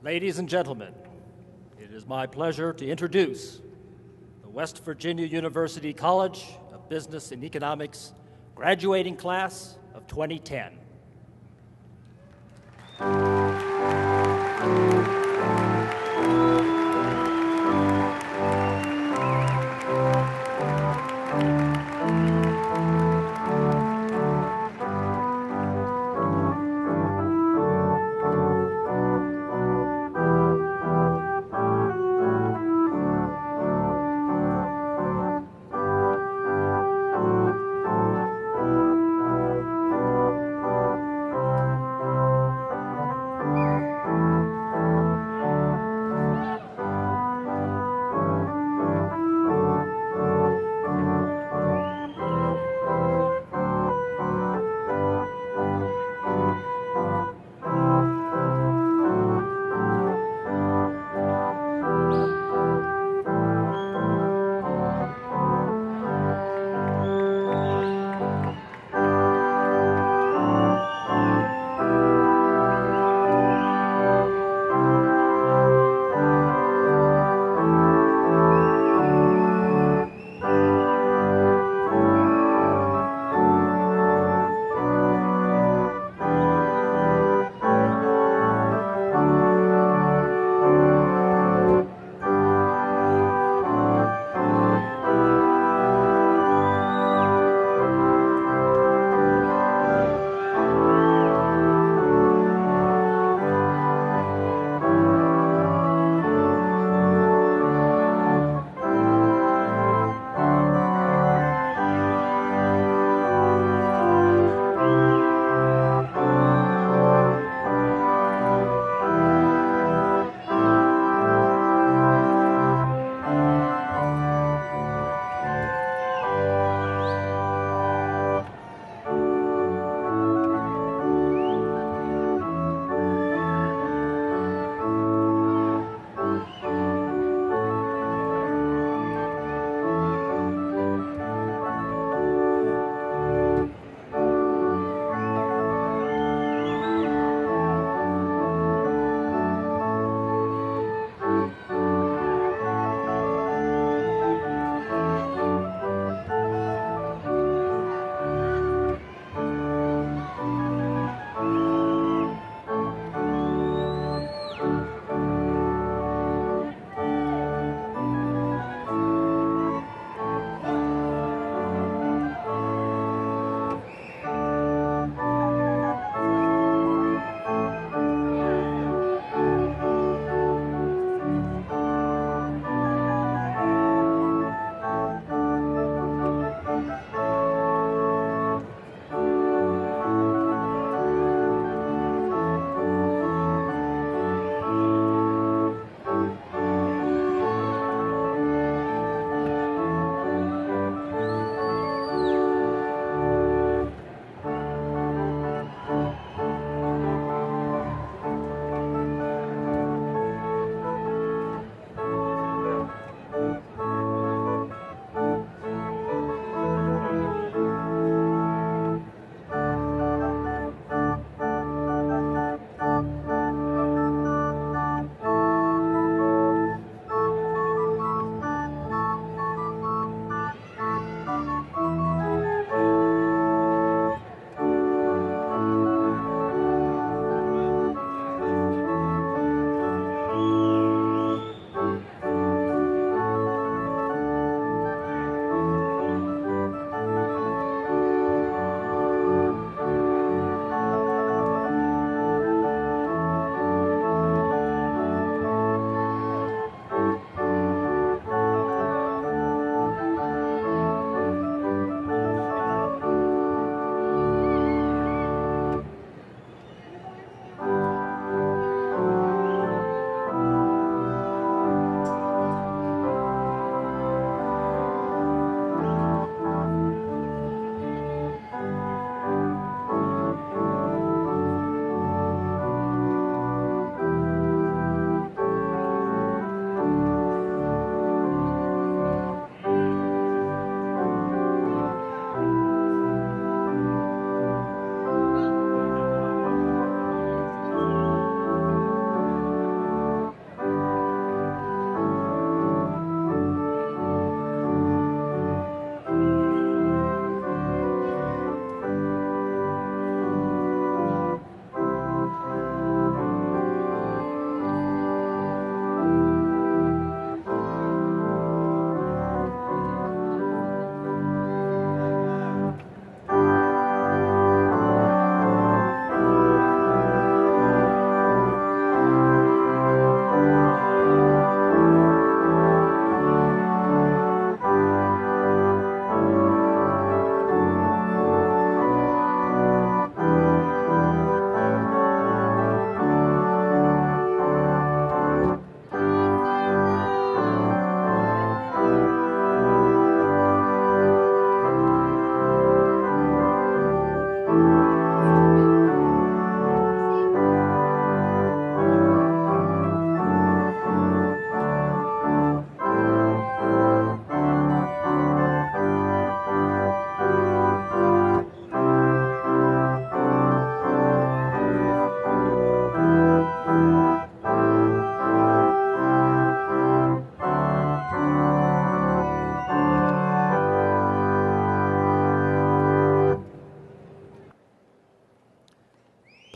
Ladies and gentlemen, it is my pleasure to introduce the West Virginia University College of Business and Economics graduating class of 2010.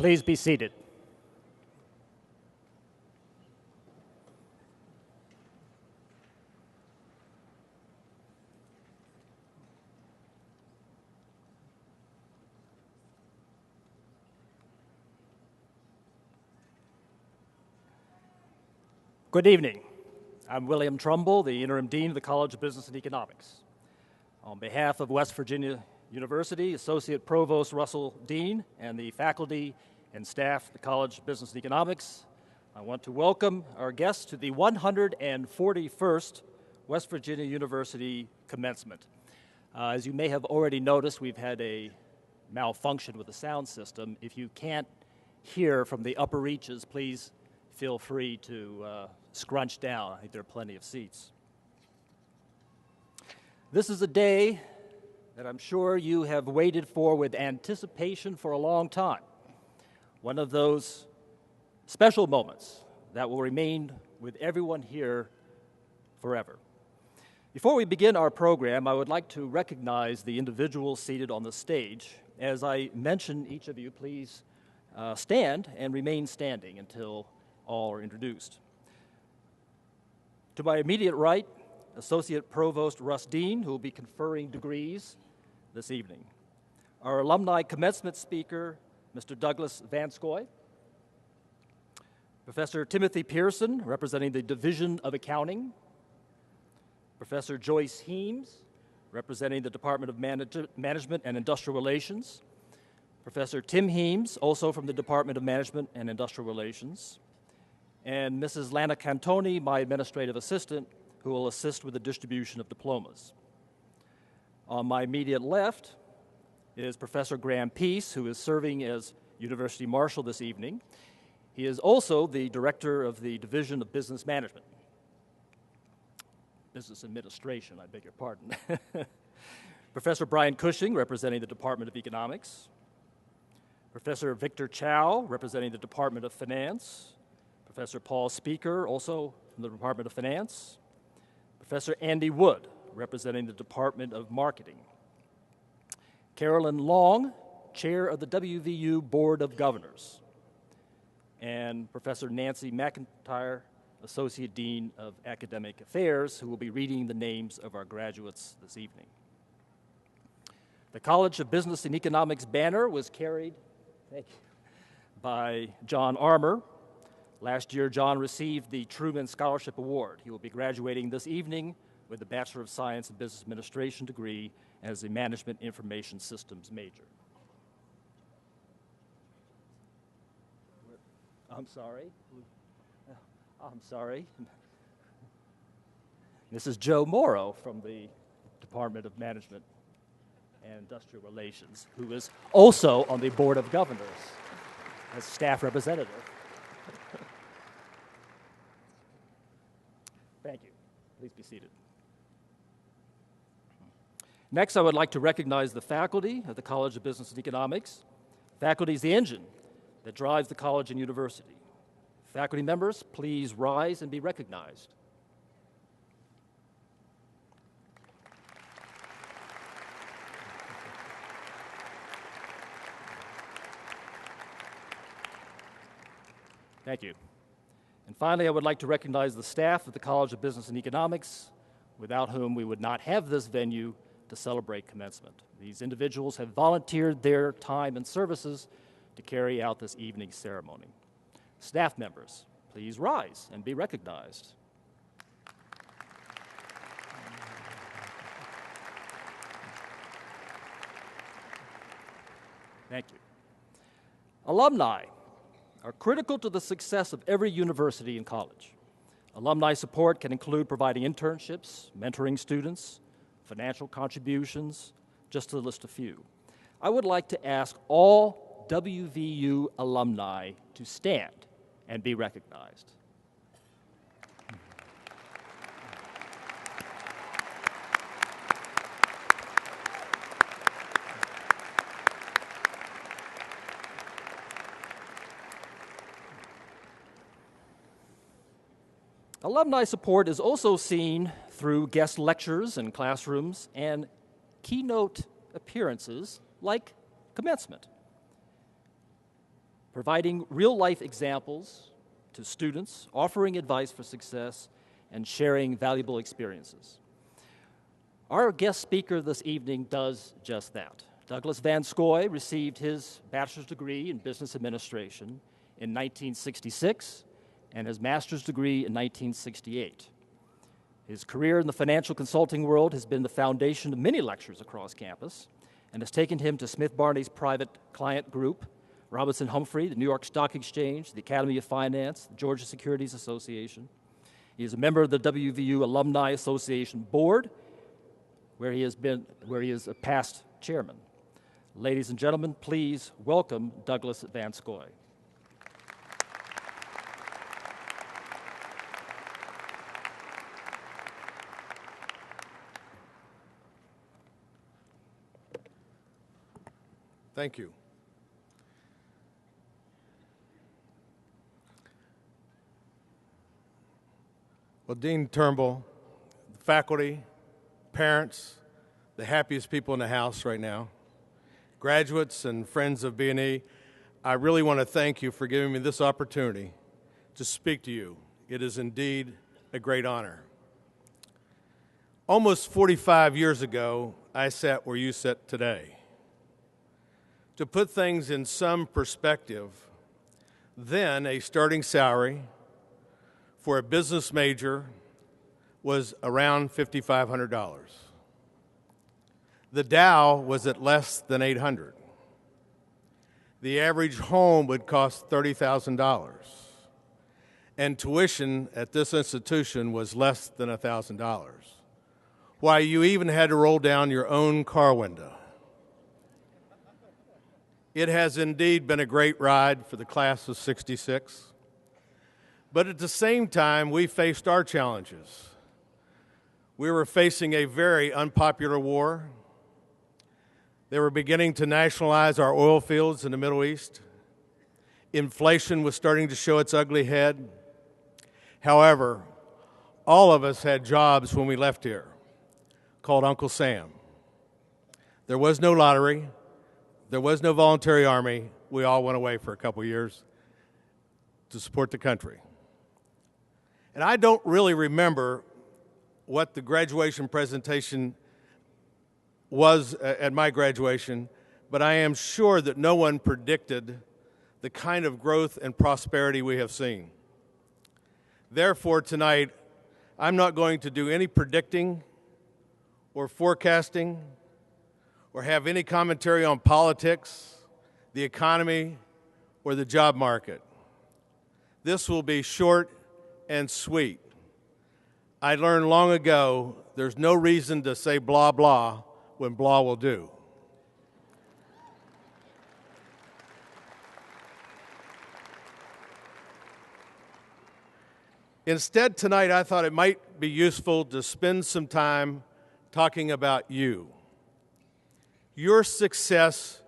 Please be seated. Good evening. I'm William Trumbull, the Interim Dean of the College of Business and Economics. On behalf of West Virginia University, Associate Provost Russell Dean, and the faculty and staff of the College of Business and Economics, I want to welcome our guests to the 141st West Virginia University Commencement. As you may have already noticed, we've had a malfunction with the sound system. If you can't hear from the upper reaches, please feel free to scrunch down. I think there are plenty of seats. This is a day that I'm sure you have waited for with anticipation for a long time. One of those special moments that will remain with everyone here forever. Before we begin our program, I would like to recognize the individuals seated on the stage. As I mention each of you, please stand and remain standing until all are introduced. To my immediate right, Associate Provost Russ Dean, who will be conferring degrees this evening. Our alumni commencement speaker, Mr. Douglas Van Scoy. Professor Timothy Pearson, representing the Division of Accounting. Professor Joyce Heems, representing the Department of Management and Industrial Relations. Professor Tim Heems, also from the Department of Management and Industrial Relations. And Mrs. Lana Cantoni, my administrative assistant, who will assist with the distribution of diplomas. On my immediate left is Professor Graham Peace, who is serving as University Marshal this evening. He is also the Director of the Division of Business Management. Business Administration, I beg your pardon. Professor Brian Cushing, representing the Department of Economics. Professor Victor Chow, representing the Department of Finance. Professor Paul Speaker, also from the Department of Finance. Professor Andy Wood, representing the Department of Marketing. Carolyn Long, Chair of the WVU Board of Governors. And Professor Nancy McIntyre, Associate Dean of Academic Affairs, who will be reading the names of our graduates this evening. The College of Business and Economics banner was carried by John Armour. Last year, John received the Truman Scholarship Award. He will be graduating this evening with a Bachelor of Science in Business Administration degree as a Management Information Systems major. I'm sorry. This is Joe Morrow from the Department of Management and Industrial Relations, who is also on the Board of Governors as staff representative. Thank you. Please be seated. Next, I would like to recognize the faculty of the College of Business and Economics. Faculty is the engine that drives the college and university. Faculty members, please rise and be recognized. Thank you. And finally, I would like to recognize the staff of the College of Business and Economics, without whom we would not have this venue to celebrate commencement. These individuals have volunteered their time and services to carry out this evening's ceremony. Staff members, please rise and be recognized. Thank you. Alumni are critical to the success of every university and college. Alumni support can include providing internships, mentoring students, financial contributions, just to list a few. I would like to ask all WVU alumni to stand and be recognized. Alumni support is also seen through guest lectures in classrooms and keynote appearances like Commencement. providing real-life examples to students, offering advice for success, and sharing valuable experiences. Our guest speaker this evening does just that. Douglas Van Scoy received his bachelor's degree in business administration in 1966 and his master's degree in 1968. His career in the financial consulting world has been the foundation of many lectures across campus and has taken him to Smith Barney's private client group, Robinson Humphrey, the New York Stock Exchange, the Academy of Finance, the Georgia Securities Association. He is a member of the WVU Alumni Association Board, where he is a past chairman. Ladies and gentlemen, please welcome Douglas Van Scoy. Thank you. Well, Dean Turnbull, the faculty, parents, the happiest people in the house right now, graduates and friends of B&E, I really want to thank you for giving me this opportunity to speak to you. It is indeed a great honor. Almost 45 years ago, I sat where you sit today. To put things in some perspective, then a starting salary for a business major was around $5,500. The Dow was at less than $800. The average home would cost $30,000. And tuition at this institution was less than $1,000. Why, you even had to roll down your own car window. It has indeed been a great ride for the class of '66. But at the same time, we faced our challenges. We were facing a very unpopular war. They were beginning to nationalize our oil fields in the Middle East. Inflation was starting to show its ugly head. However, all of us had jobs when we left here, called Uncle Sam. There was no lottery. There was no voluntary army. We all went away for a couple years to support the country. And I don't really remember what the graduation presentation was at my graduation, but I am sure that no one predicted the kind of growth and prosperity we have seen. Therefore, tonight, I'm not going to do any predicting or forecasting or have any commentary on politics, the economy, or the job market. This will be short and sweet. I learned long ago there's no reason to say blah, blah when blah will do. Instead, tonight, I thought it might be useful to spend some time talking about you. Your success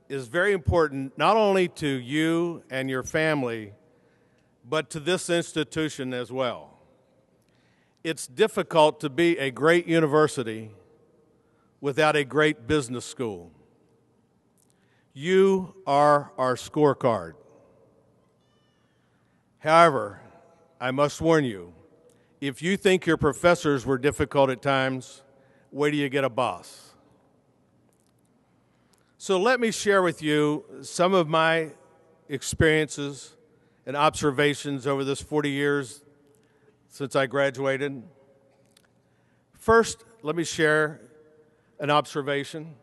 is very important not only to you and your family, but to this institution as well. It's difficult to be a great university without a great business school. You are our scorecard. However, I must warn you, if you think your professors were difficult at times, wait till you get a boss. So let me share with you some of my experiences and observations over this 40 years since I graduated. First, let me share an observation.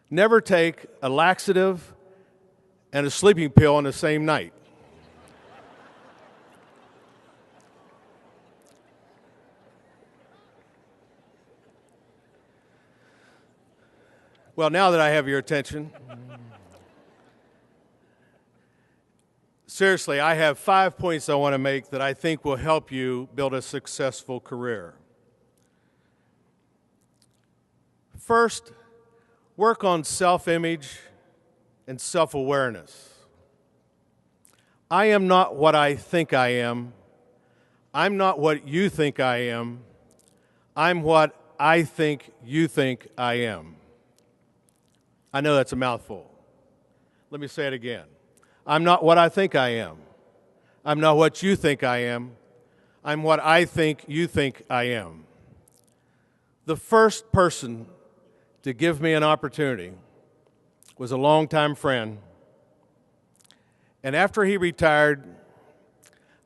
Never take a laxative and a sleeping pill on the same night. Well, now that I have your attention, seriously, I have 5 points I want to make that I think will help you build a successful career. First, work on self-image and self-awareness. I am not what I think I am. I'm not what you think I am. I'm what I think you think I am. I know that's a mouthful. Let me say it again. I'm not what I think I am. I'm not what you think I am. I'm what I think you think I am. The first person to give me an opportunity was a longtime friend. And after he retired,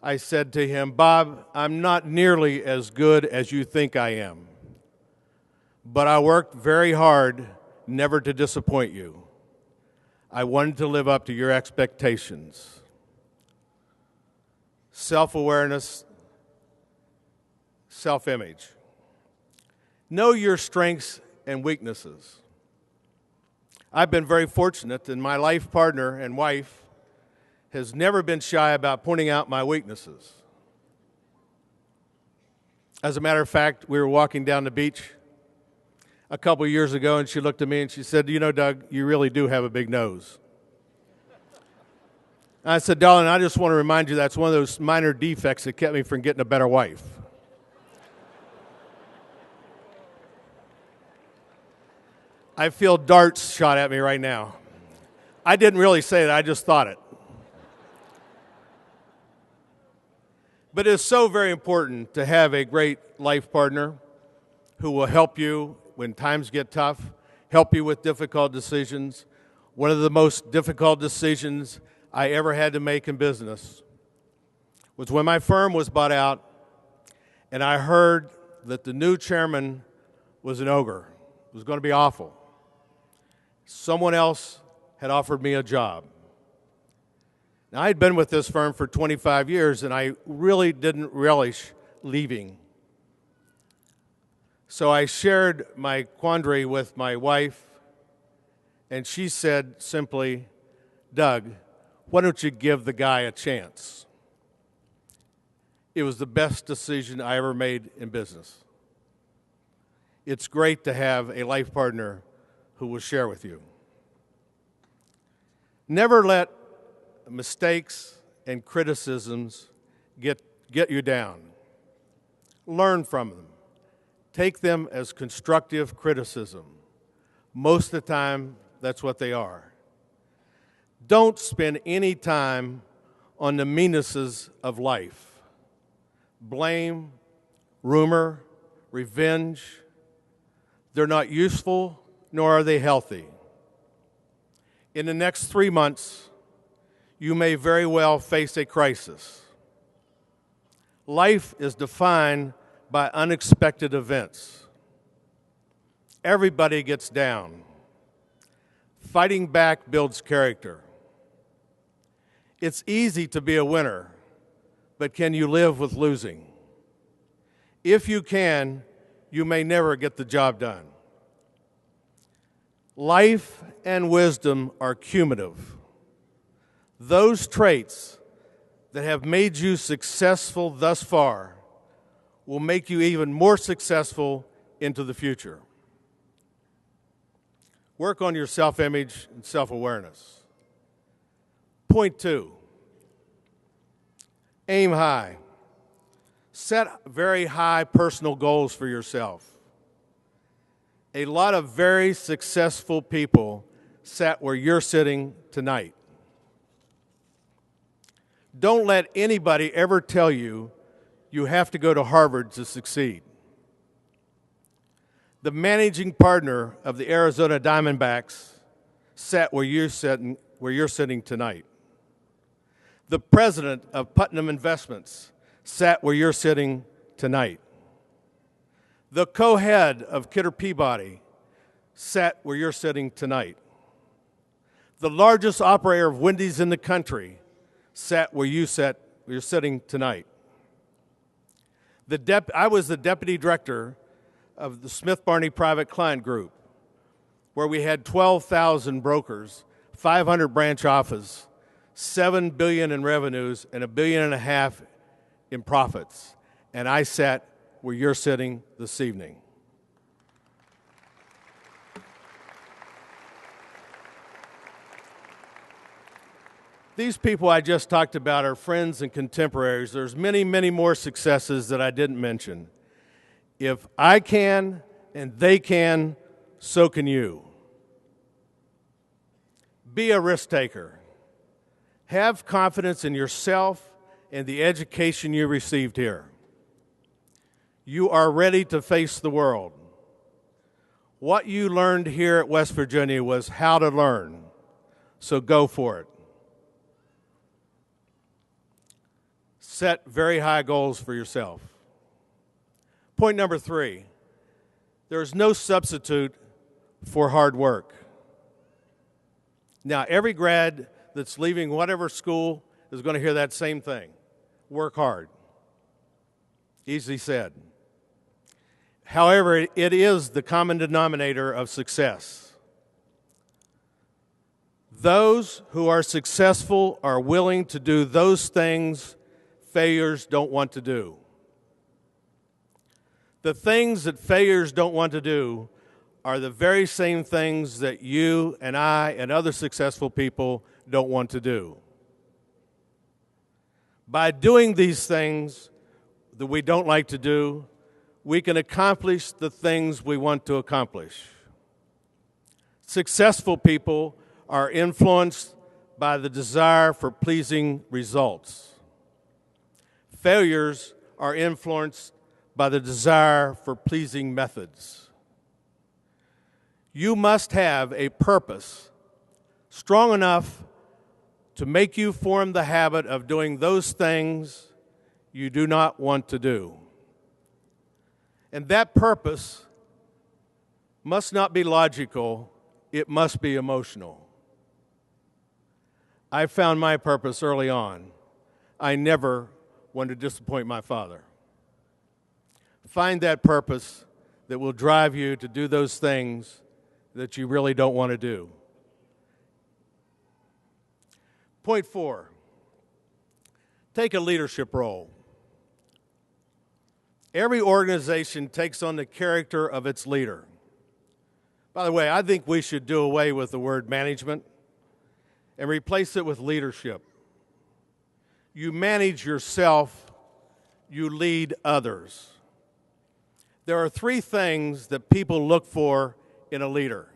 I said to him, Bob, I'm not nearly as good as you think I am, but I worked very hard never to disappoint you. I wanted to live up to your expectations. Self-awareness, self-image. Know your strengths and weaknesses. I've been very fortunate that my life partner and wife has never been shy about pointing out my weaknesses. As a matter of fact, we were walking down the beach a couple of years ago, and she looked at me and she said, you know, Doug, you really do have a big nose. I said, darling, I just want to remind you that's one of those minor defects that kept me from getting a better wife. I feel darts shot at me right now. I didn't really say that, I just thought it. But it's so very important to have a great life partner who will help you when times get tough, help you with difficult decisions. One of the most difficult decisions I ever had to make in business was when my firm was bought out and I heard that the new chairman was an ogre. It was going to be awful. Someone else had offered me a job. Now, I had been with this firm for 25 years, and I really didn't relish leaving. So I shared my quandary with my wife, and she said simply, Doug, why don't you give the guy a chance? It was the best decision I ever made in business. It's great to have a life partner who will share with you. Never let mistakes and criticisms get you down. Learn from them. Take them as constructive criticism. Most of the time, that's what they are. Don't spend any time on the meannesses of life. Blame, rumor, revenge, they're not useful, nor are they healthy. In the next 3 months, you may very well face a crisis. Life is defined by unexpected events. Everybody gets down. Fighting back builds character. It's easy to be a winner, but can you live with losing? If you can, you may never get the job done. Life and wisdom are cumulative. Those traits that have made you successful thus far will make you even more successful into the future. Work on your self-image and self-awareness. Point 2, aim high. Set very high personal goals for yourself. A lot of very successful people sat where you're sitting tonight. Don't let anybody ever tell you you have to go to Harvard to succeed. The managing partner of the Arizona Diamondbacks sat where you're sitting tonight. The president of Putnam Investments sat where you're sitting tonight. The co-head of Kidder Peabody sat where you're sitting tonight. The largest operator of Wendy's in the country sat where you're sitting tonight. I was the deputy director of the Smith Barney Private Client Group, where we had 12,000 brokers, 500 branch offices, $7 billion in revenues, and $1.5 billion in profits. And I sat where you're sitting this evening. These people I just talked about are friends and contemporaries. There's many, many more successes that I didn't mention. If I can and they can, so can you. Be a risk taker. Have confidence in yourself and the education you received here. You are ready to face the world. What you learned here at West Virginia was how to learn, so go for it. Set very high goals for yourself. Point number 3, there is no substitute for hard work. Now, every grad that's leaving whatever school is going to hear that same thing. Work hard. Easily said. However, it is the common denominator of success. Those who are successful are willing to do those things failures don't want to do. The things that failures don't want to do are the very same things that you and I and other successful people don't want to do. By doing these things that we don't like to do, we can accomplish the things we want to accomplish. Successful people are influenced by the desire for pleasing results. Failures are influenced by the desire for pleasing methods. You must have a purpose strong enough to make you form the habit of doing those things you do not want to do. And that purpose must not be logical, it must be emotional. I found my purpose early on. I never wanted to disappoint my father. Find that purpose that will drive you to do those things that you really don't want to do. Point 4, take a leadership role. Every organization takes on the character of its leader. By the way, I think we should do away with the word management and replace it with leadership. You manage yourself, you lead others. There are 3 things that people look for in a leader.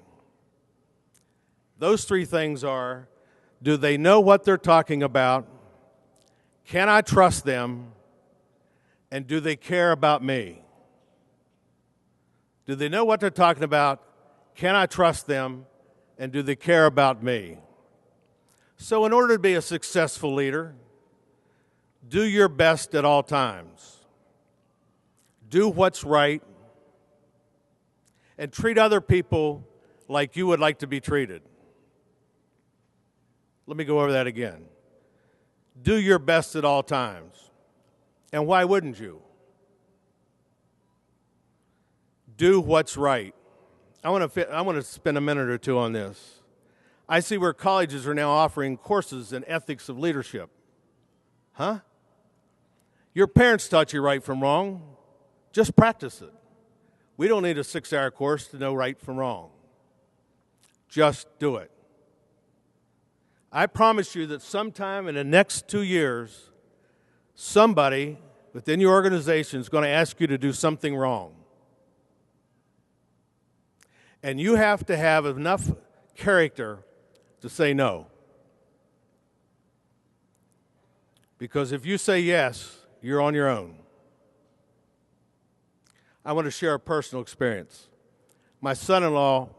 Those 3 things are, do they know what they're talking about? Can I trust them? And do they care about me? Do they know what they're talking about? Can I trust them? And do they care about me? So in order to be a successful leader, do your best at all times. Do what's right. And treat other people like you would like to be treated. Let me go over that again. Do your best at all times. And why wouldn't you? Do what's right. I want to spend a minute or two on this. I see where colleges are now offering courses in ethics of leadership. Huh? Your parents taught you right from wrong. Just practice it. We don't need a 6-hour course to know right from wrong. Just do it. I promise you that sometime in the next 2 years, somebody within your organization is going to ask you to do something wrong. And you have to have enough character to say no. Because if you say yes, you're on your own. I want to share a personal experience. My son-in-law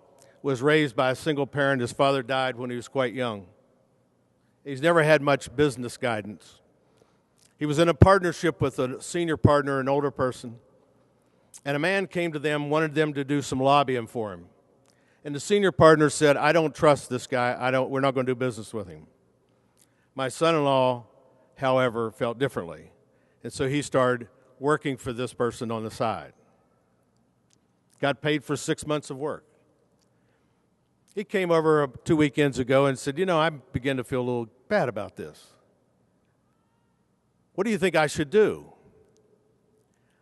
was raised by a single parent. His father died when he was quite young. He's never had much business guidance. He was in a partnership with a senior partner, an older person, and a man came to them, wanted them to do some lobbying for him. And the senior partner said, I don't trust this guy. We're not going to do business with him. My son-in-law, however, felt differently. And so he started working for this person on the side. Got paid for 6 months of work. He came over 2 weekends ago and said, I begin to feel a little bad about this. What do you think I should do?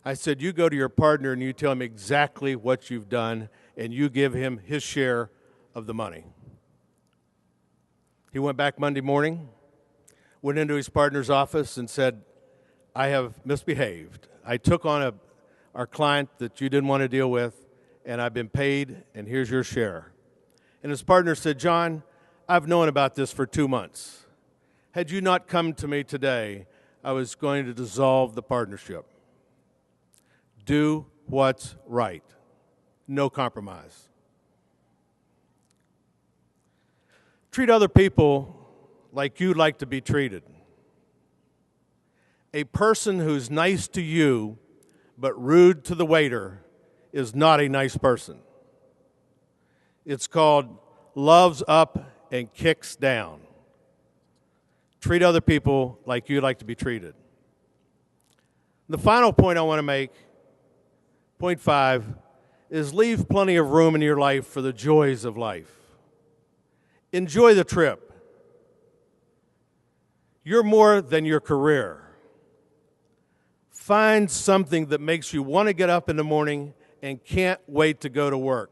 I said, you go to your partner and you tell him exactly what you've done and you give him his share of the money. He went back Monday morning, went into his partner's office and said, I have misbehaved. I took on our client that you didn't want to deal with, and I've been paid, and here's your share. And his partner said, John, I've known about this for 2 months. Had you not come to me today, I was going to dissolve the partnership. Do what's right. No compromise. Treat other people like you'd like to be treated. A person who's nice to you but rude to the waiter is not a nice person. It's called loves up and kicks down. Treat other people like you'd like to be treated. The final point I want to make, point 5, is leave plenty of room in your life for the joys of life. Enjoy the trip. You're more than your career. Find something that makes you want to get up in the morning and can't wait to go to work.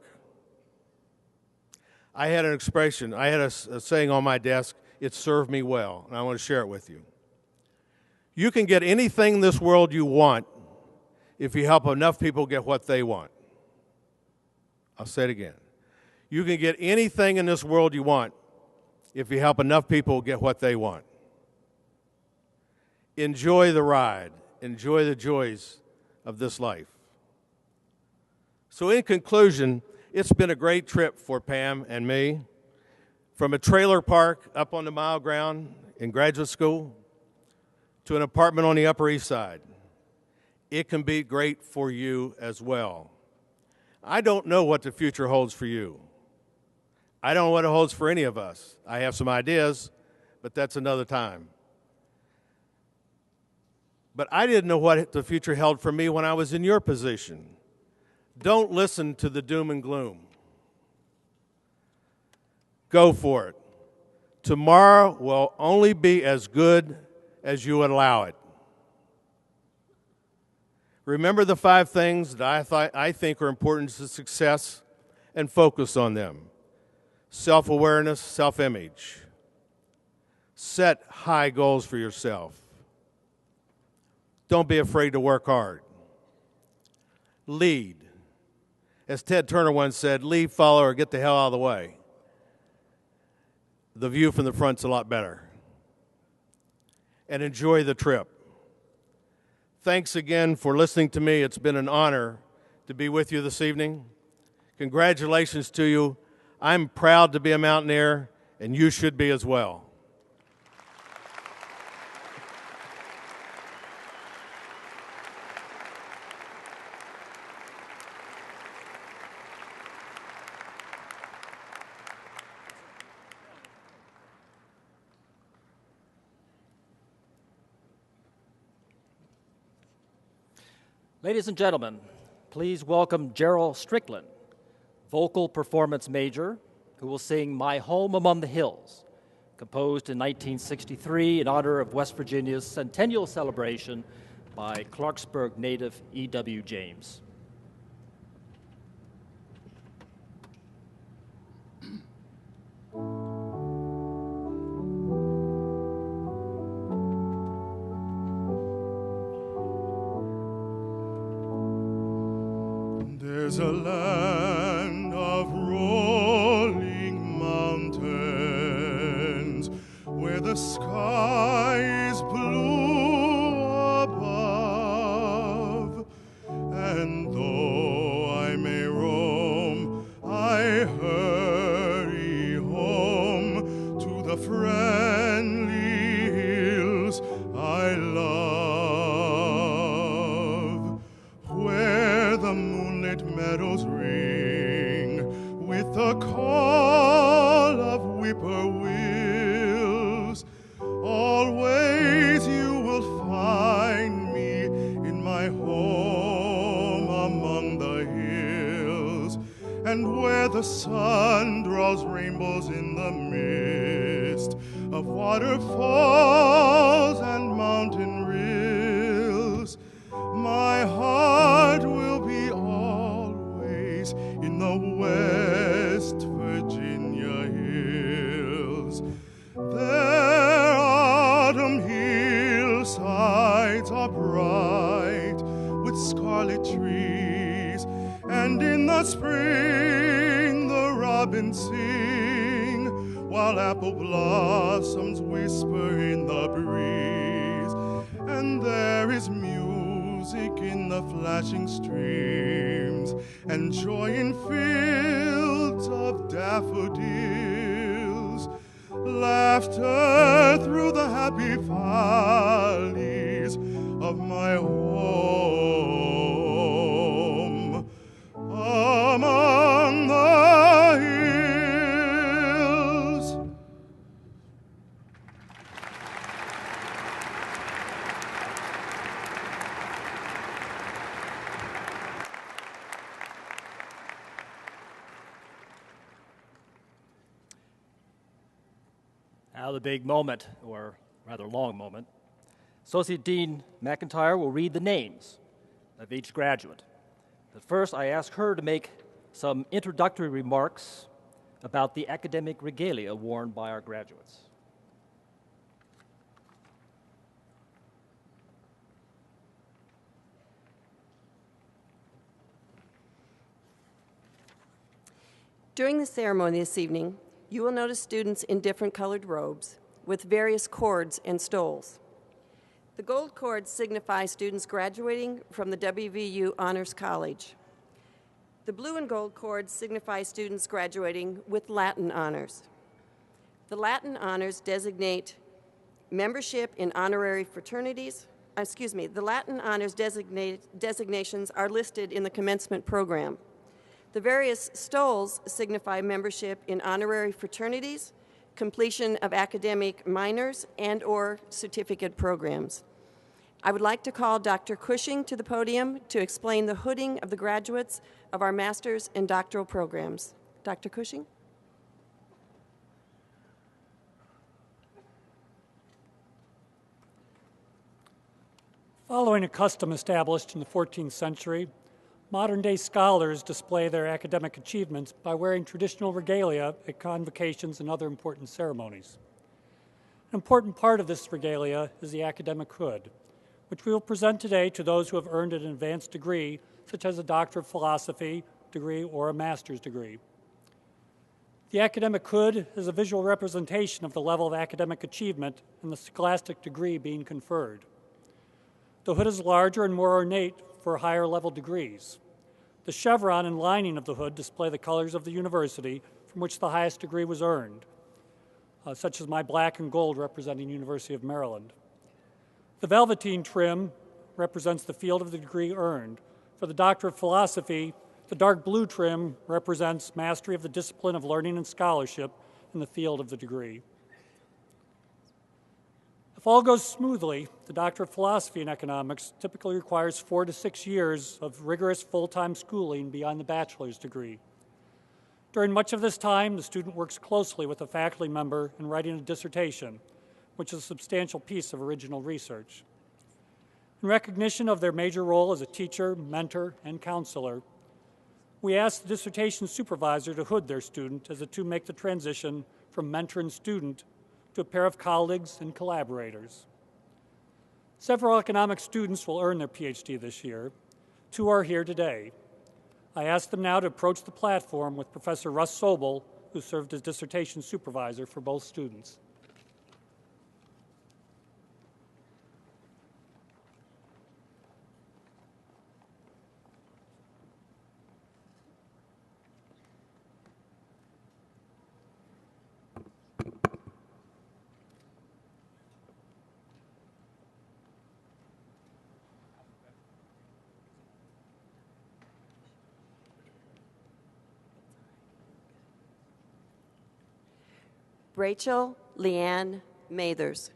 I had an expression, I had a saying on my desk, it served me well, and I want to share it with you. You can get anything in this world you want if you help enough people get what they want. I'll say it again. You can get anything in this world you want if you help enough people get what they want. Enjoy the ride. Enjoy the joys of this life. So in conclusion, it's been a great trip for Pam and me. From a trailer park up on the mile ground in graduate school to an apartment on the Upper East Side. It can be great for you as well. I don't know what the future holds for you. I don't know what it holds for any of us. I have some ideas, but that's another time. But I didn't know what the future held for me when I was in your position. Don't listen to the doom and gloom. Go for it. Tomorrow will only be as good as you would allow it. Remember the 5 things that I think are important to success and focus on them. Self-awareness, self-image. Set high goals for yourself. Don't be afraid to work hard. Lead. As Ted Turner once said, lead, follow, or get the hell out of the way. The view from the front's a lot better. And enjoy the trip. Thanks again for listening to me. It's been an honor to be with you this evening. Congratulations to you. I'm proud to be a Mountaineer, and you should be as well. Ladies and gentlemen, please welcome Gerald Strickland, vocal performance major, who will sing My Home Among the Hills, composed in 1963 in honor of West Virginia's centennial celebration by Clarksburg native E.W. James. There's a land of rolling mountains where the sky is blue above, and though I may roam, I hurry home to the friendly hills I love, where the moonlit meadows ring with the call of whippoorwills. Always you will find me in my home among the hills, and where the sun draws rainbows in the mist of waterfalls and mountain rills. My heart will be always in the West Virginia hills. Their autumn hillsides are bright with scarlet trees, and in the spring the robins sing, while apple blossoms whisper in the breeze, and there is music in the flashing streams, and joy in fields of daffodils, laughter through the happy valleys of my home among the hills. Now the big moment, or rather long moment. Associate Dean McIntyre will read the names of each graduate. But first, I ask her to make some introductory remarks about the academic regalia worn by our graduates. During the ceremony this evening, you will notice students in different colored robes with various cords and stoles. The gold cords signify students graduating from the WVU Honors College. The blue and gold cords signify students graduating with Latin honors. The Latin honors designate membership in honorary fraternities. The Latin honors designations are listed in the commencement program. The various stoles signify membership in honorary fraternities, completion of academic minors, and/or certificate programs. I would like to call Dr. Cushing to the podium to explain the hooding of the graduates of our master's and doctoral programs. Dr. Cushing? Following a custom established in the 14th century, modern-day scholars display their academic achievements by wearing traditional regalia at convocations and other important ceremonies. An important part of this regalia is the academic hood, which we will present today to those who have earned an advanced degree, such as a Doctor of Philosophy degree or a master's degree. The academic hood is a visual representation of the level of academic achievement and the scholastic degree being conferred. The hood is larger and more ornate for higher level degrees. The chevron and lining of the hood display the colors of the university from which the highest degree was earned, such as my black and gold representing University of Maryland. The velveteen trim represents the field of the degree earned. For the Doctor of Philosophy, the dark blue trim represents mastery of the discipline of learning and scholarship in the field of the degree. If all goes smoothly, the Doctor of Philosophy in Economics typically requires 4 to 6 years of rigorous full-time schooling beyond the bachelor's degree. During much of this time, the student works closely with a faculty member in writing a dissertation, which is a substantial piece of original research. In recognition of their major role as a teacher, mentor, and counselor, we ask the dissertation supervisor to hood their student as the two make the transition from mentor and student to a pair of colleagues and collaborators. Several economics students will earn their PhD this year. 2 are here today. I ask them now to approach the platform with Professor Russ Sobel, who served as dissertation supervisor for both students. Rachel Leanne Mathers.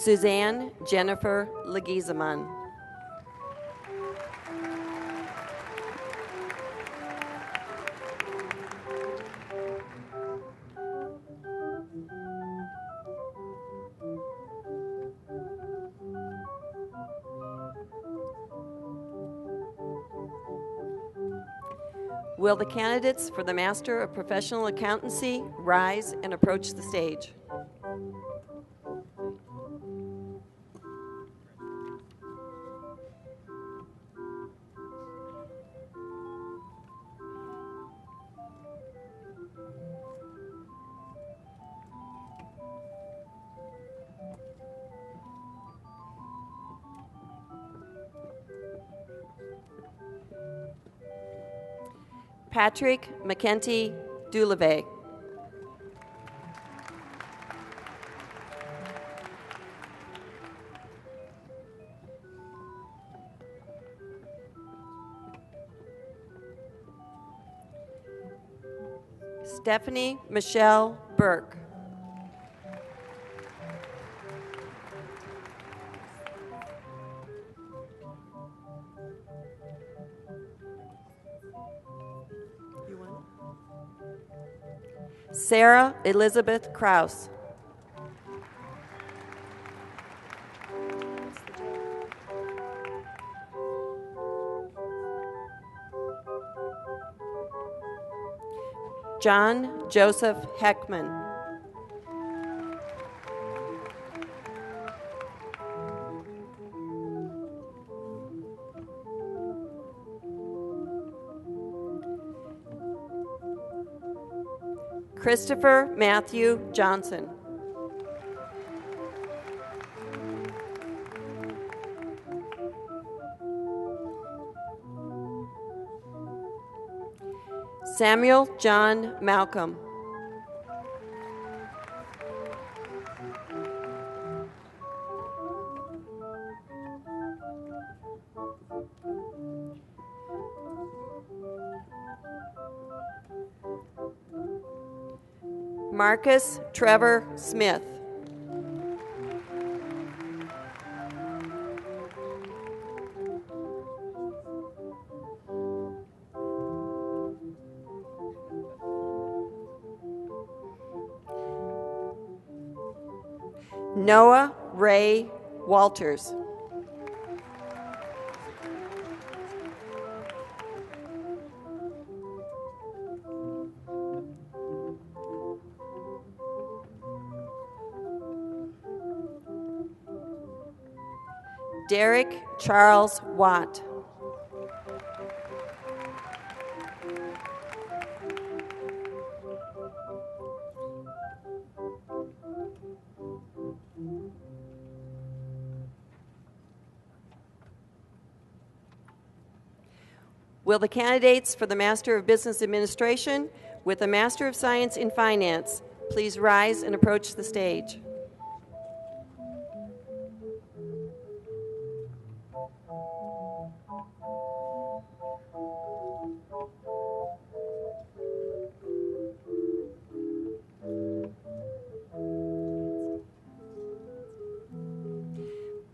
Suzanne Jennifer Leguizaman. Will the candidates for the Master of Professional Accountancy rise and approach the stage? Patrick McKenty Duleve. Stephanie Michelle Burke. Sarah Elizabeth Kraus. John Joseph Heckman. Christopher Matthew Johnson. Samuel John Malcolm. Marcus Trevor Smith. Noah Ray Walters. Derek Charles Watt. Will the candidates for the Master of Business Administration with the Master of Science in Finance please rise and approach the stage?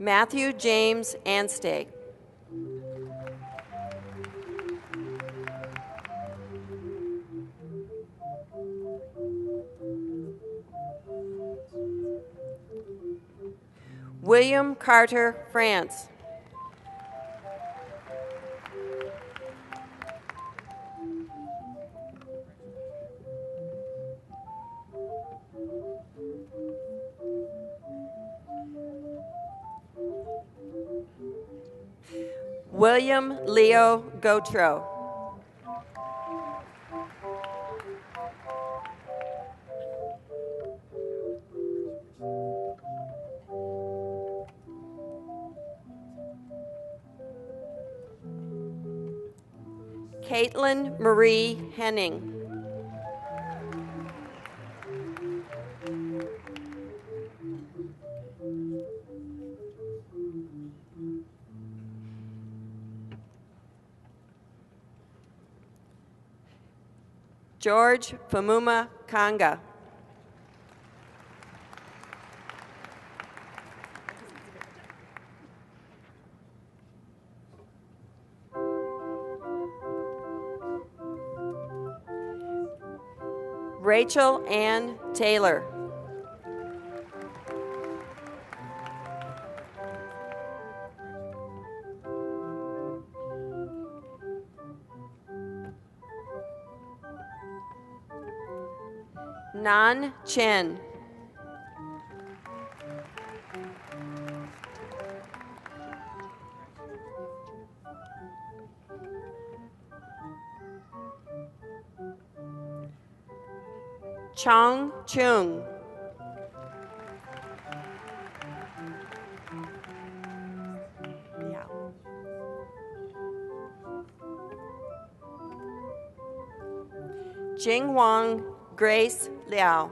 Matthew James Anstey. William Carter France. William Leo Gautreaux. Caitlin Marie Henning. George Famuma Kanga. Rachel Ann Taylor. Nan Chen. Chong Chung. Jing Wang Grace Liao.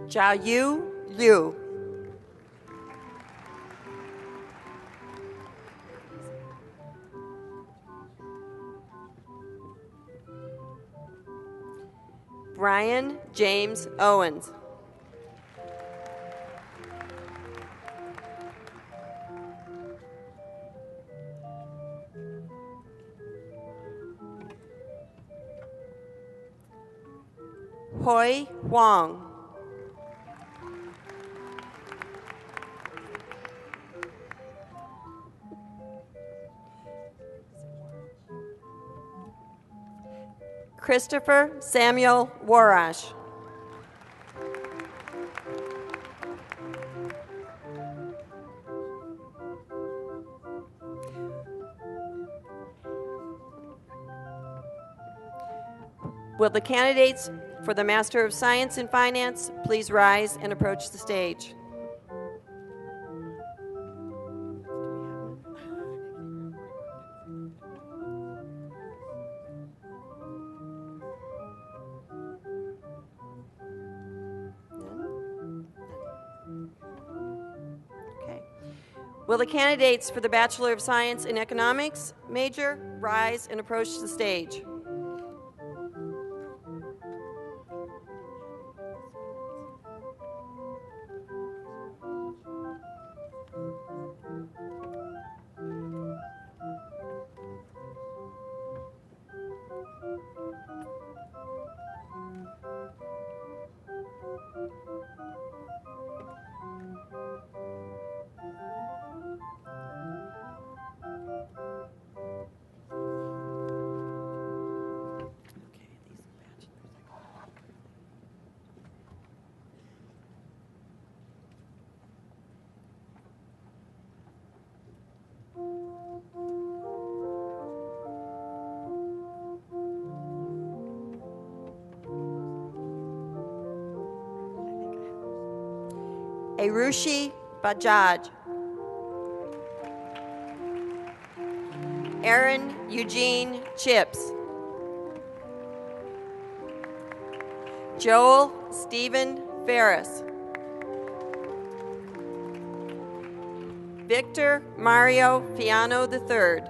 Jiao Yu Liu. Brian James Owens. Hoi Huang. Christopher Samuel Warash. Will the candidates for the Master of Science in Finance please rise and approach the stage? Okay. Will the candidates for the Bachelor of Science in Economics major rise and approach the stage? Arushi Bajaj. Aaron Eugene Chips. Joel Stephen Ferris. Victor Mario Fiano III.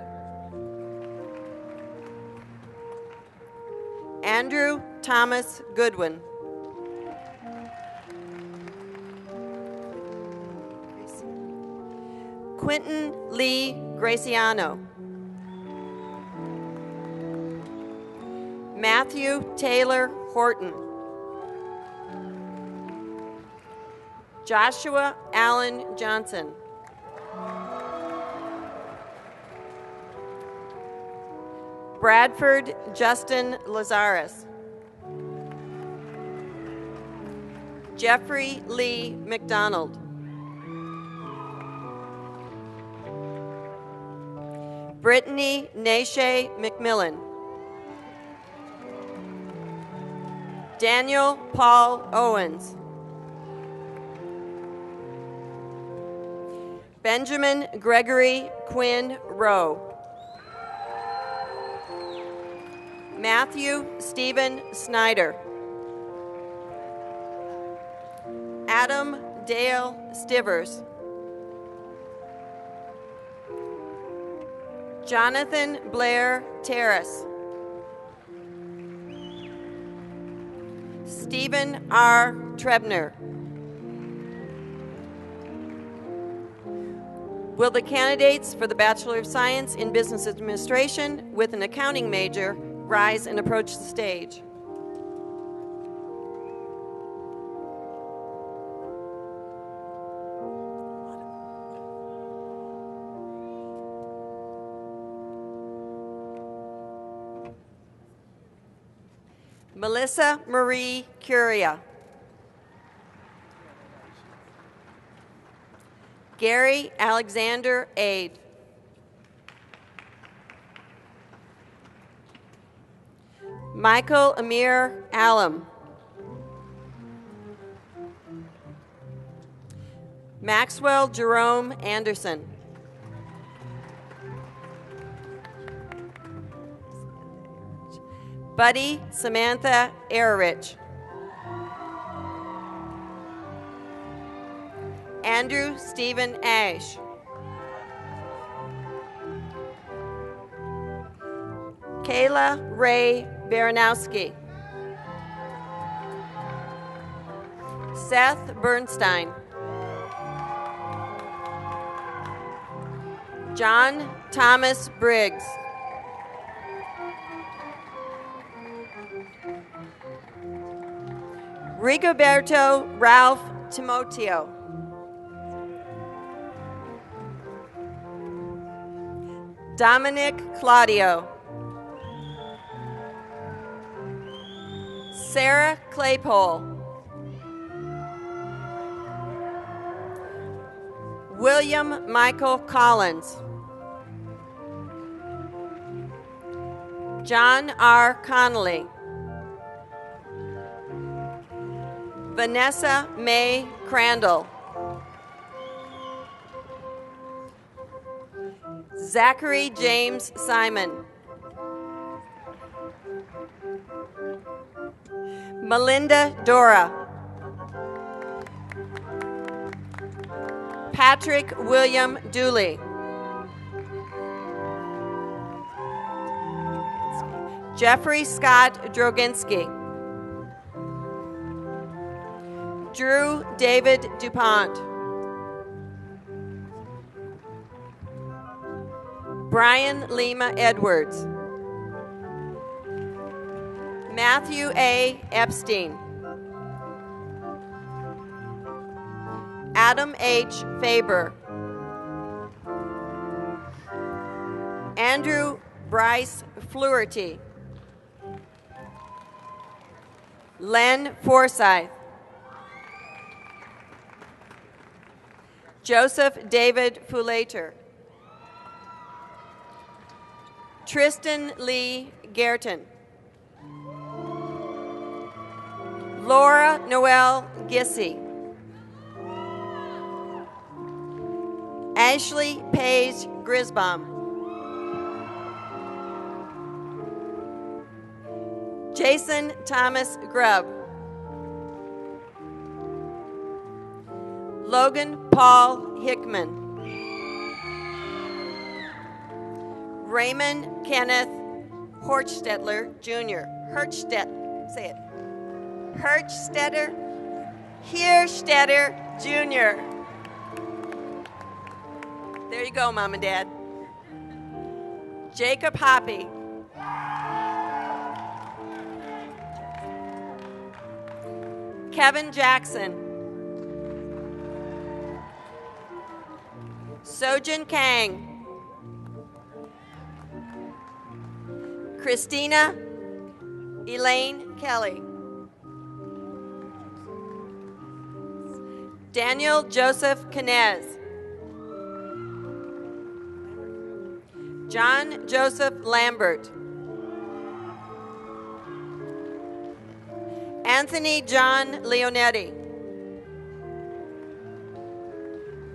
Andrew Thomas Goodwin. Quentin Lee Graciano. Matthew Taylor Horton. Joshua Allen Johnson. Bradford Justin Lazarus. Jeffrey Lee McDonald. Brittany Nashe McMillan. Daniel Paul Owens. Benjamin Gregory Quinn Rowe. Matthew Stephen Snyder. Adam Dale Stivers. Jonathan Blair Terrace. Stephen R. Trebner. Will the candidates for the Bachelor of Science in Business Administration with an accounting major rise and approach the stage? Melissa Marie Curia. Gary Alexander Aid. Michael Amir Allam. Maxwell Jerome Anderson. Buddy Samantha Errich. Andrew Stephen Ash. Kayla Ray Baranowski. Seth Bernstein. John Thomas Briggs. Rigoberto Ralph Timoteo. Dominic Claudio. Sarah Claypole. William Michael Collins. John R. Connolly. Vanessa May Crandall. Zachary James Simon. Melinda Dora. Patrick William Dooley. Jeffrey Scott Droginski. Drew David DuPont. Brian Lima Edwards. Matthew A. Epstein. Adam H. Faber. Andrew Bryce Fluherty. Len Forsyth. Joseph David Fulater. Tristan Lee Gerton. Laura Noel Gissy. Ashley Paige Grisbaum. Jason Thomas Grubb. Logan Paul Hickman. Raymond Kenneth Horchstetler Jr. Say it. Hirstetter Jr. There you go, Mom and Dad. Jacob Hoppy. Kevin Jackson. Sojin Kang. Christina Elaine Kelly. Daniel Joseph Canez. John Joseph Lambert. Anthony John Leonetti.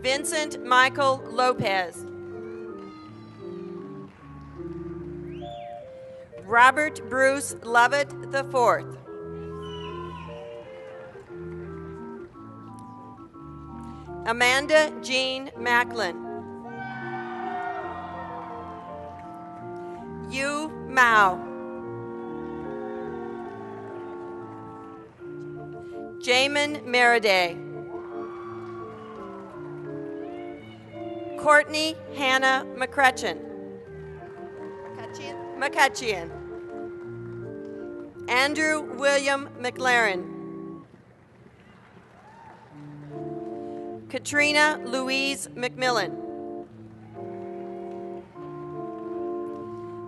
Vincent Michael Lopez. Robert Bruce Lovett IV. Amanda Jean Macklin. Yu Mao. Jamin Meriday. Courtney Hannah McCutcheon. McCutcheon. Andrew William McLaren. Katrina Louise McMillan.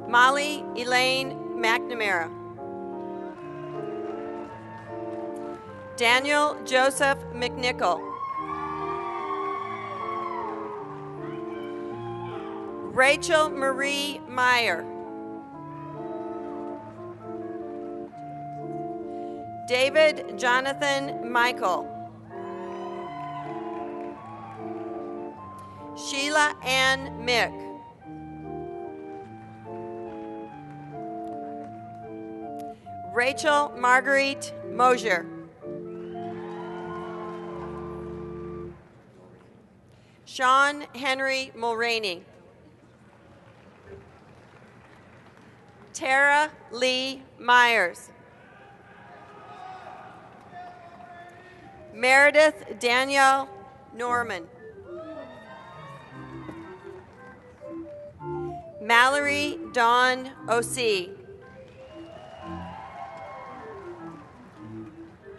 Molly Elaine McNamara. Daniel Joseph McNichol. Rachel Marie Meyer. David Jonathan Michael. Sheila Ann Mick. Rachel Marguerite Mosier. Sean Henry Mulroney. Tara Lee Myers. Meredith Danielle Norman. Mallory Dawn O.C.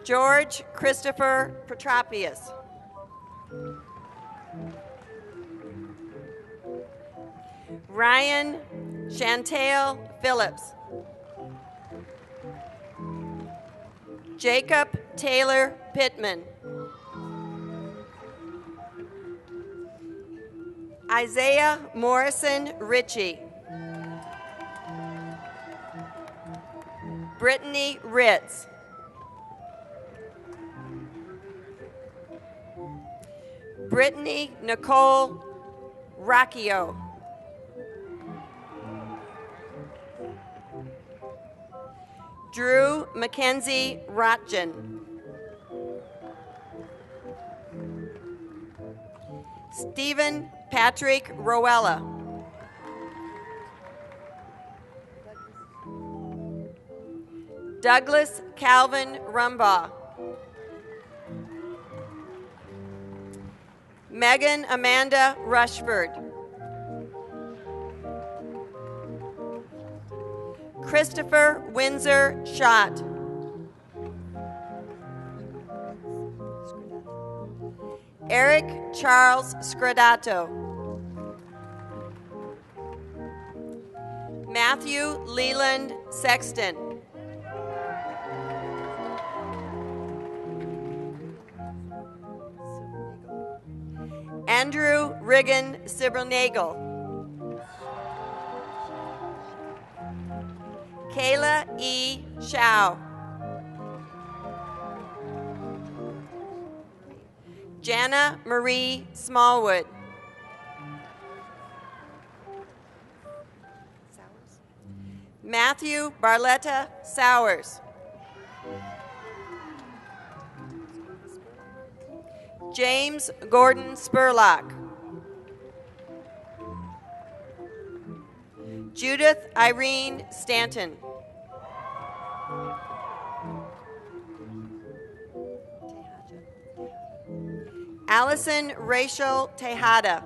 George Christopher Petropius. Ryan Chantal Phillips. Jacob Taylor Pittman. Isaiah Morrison Ritchie. Brittany Ritz. Brittany Nicole Racchio. Drew Mackenzie Rotgen. Stephen Patrick Rowella. Douglas Calvin Rumbaugh. Megan Amanda Rushford. Christopher Windsor Schott. Eric Charles Scradato. Matthew Leland Sexton. Andrew Riggin Sibernagel. Kayla E. Shao. Jana Marie Smallwood. Matthew Barletta Sowers. James Gordon Spurlock. Judith Irene Stanton. Allison Rachel Tejada.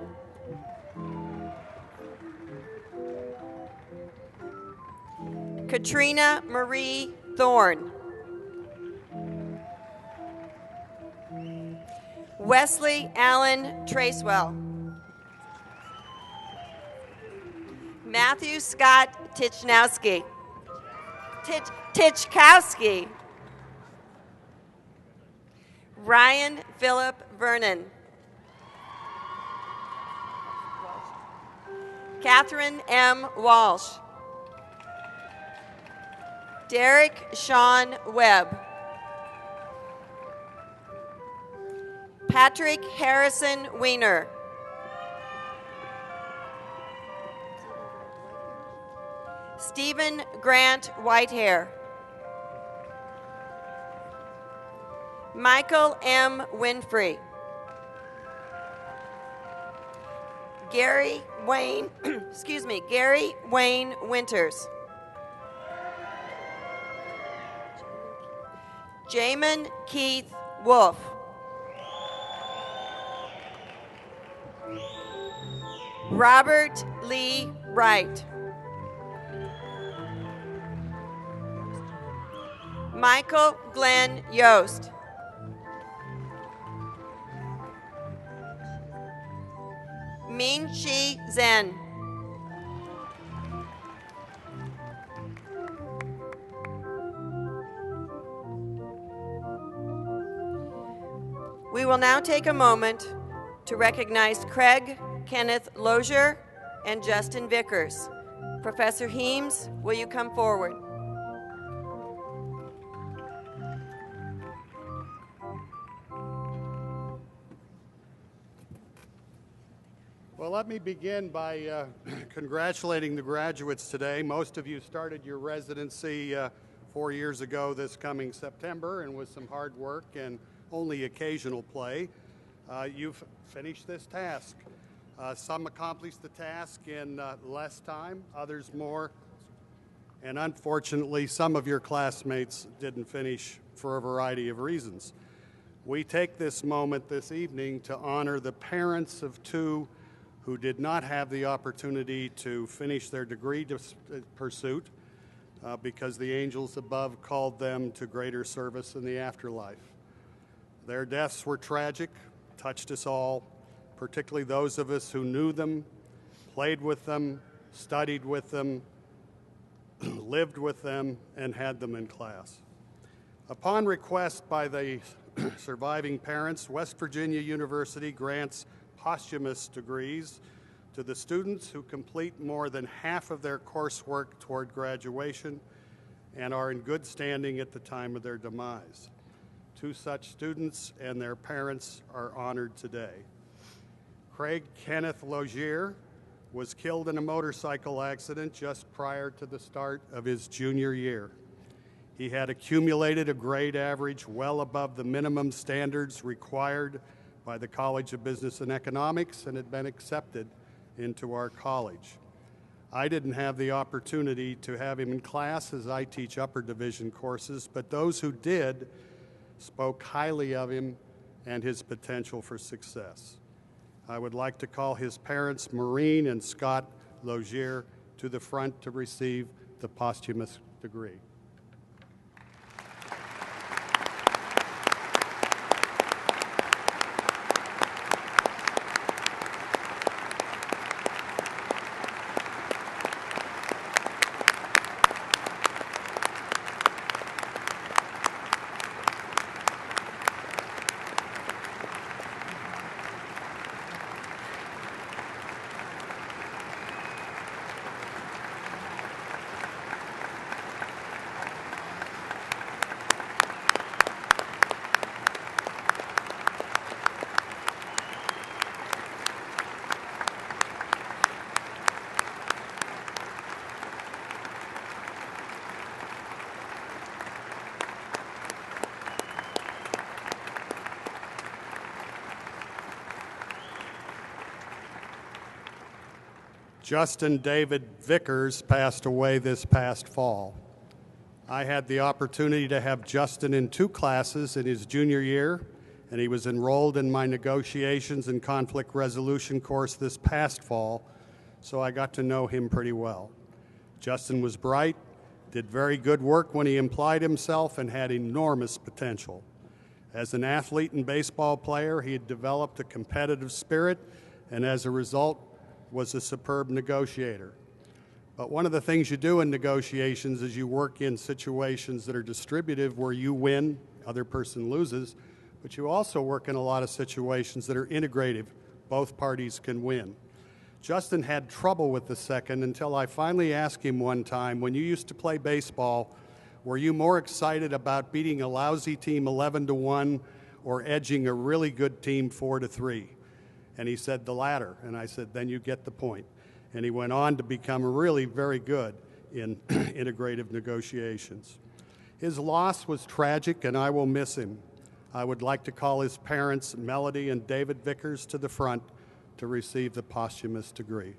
Katrina Marie Thorne. Wesley Allen Tracewell. Matthew Scott Tichnowski. Tichkowski. Ryan Philip Vernon. Catherine M. Walsh. Derek Sean Webb. Patrick Harrison Weiner. Stephen Grant Whitehair. Michael M. Winfrey. Gary Wayne, Gary Wayne Winters. Jamin Keith Wolf. Robert Lee Wright. Michael Glenn Yost. Min Shi Zhen. We will now take a moment to recognize Craig Kenneth Lozier and Justin Vickers. Professor Heems, will you come forward? Well, let me begin by congratulating the graduates today. Most of you started your residency 4 years ago this coming September, and with some hard work and only occasional play, you've finished this task. Some accomplished the task in less time, others more, and unfortunately, some of your classmates didn't finish for a variety of reasons. We take this moment this evening to honor the parents of two who did not have the opportunity to finish their degree pursuit because the angels above called them to greater service in the afterlife. Their deaths were tragic, touched us all, particularly those of us who knew them, played with them, studied with them, lived with them, and had them in class. Upon request by the surviving parents, West Virginia University grants posthumous degrees to the students who complete more than half of their coursework toward graduation and are in good standing at the time of their demise. Two such students and their parents are honored today. Craig Kenneth Lozier was killed in a motorcycle accident just prior to the start of his junior year. He had accumulated a grade average well above the minimum standards required by the College of Business and Economics and had been accepted into our college. I didn't have the opportunity to have him in class as I teach upper division courses, but those who did spoke highly of him and his potential for success. I would like to call his parents, Maureen and Scott Lozier, to the front to receive the posthumous degree. Justin David Vickers passed away this past fall. I had the opportunity to have Justin in 2 classes in his junior year, and he was enrolled in my negotiations and conflict resolution course this past fall, so I got to know him pretty well. Justin was bright, did very good work when he applied himself, and had enormous potential. As an athlete and baseball player, he had developed a competitive spirit, and as a result, was a superb negotiator. But one of the things you do in negotiations is you work in situations that are distributive where you win, other person loses, but you also work in a lot of situations that are integrative. Both parties can win. Justin had trouble with the second until I finally asked him one time, when you used to play baseball, were you more excited about beating a lousy team 11-1 or edging a really good team 4-3? And he said the latter, and I said, then you get the point. And he went on to become really very good in integrative negotiations. His loss was tragic, and I will miss him. I would like to call his parents, Melody and David Vickers, to the front to receive the posthumous degree.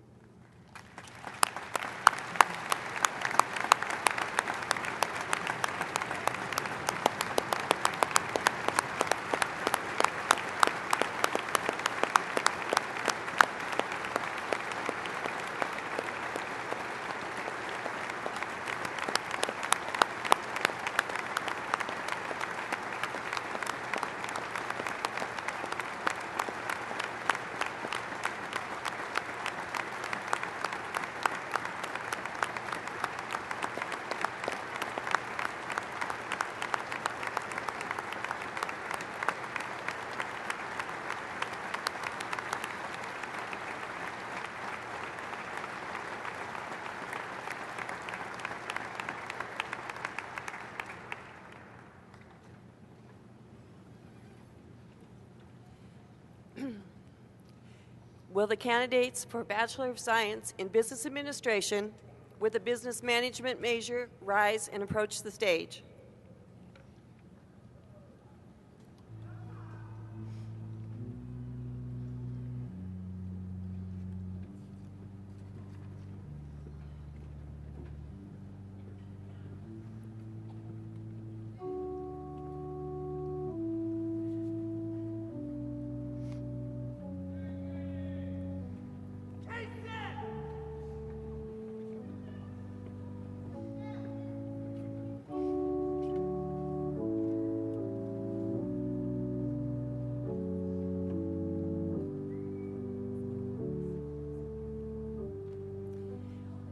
Will the candidates for Bachelor of Science in Business Administration with a business management major rise and approach the stage?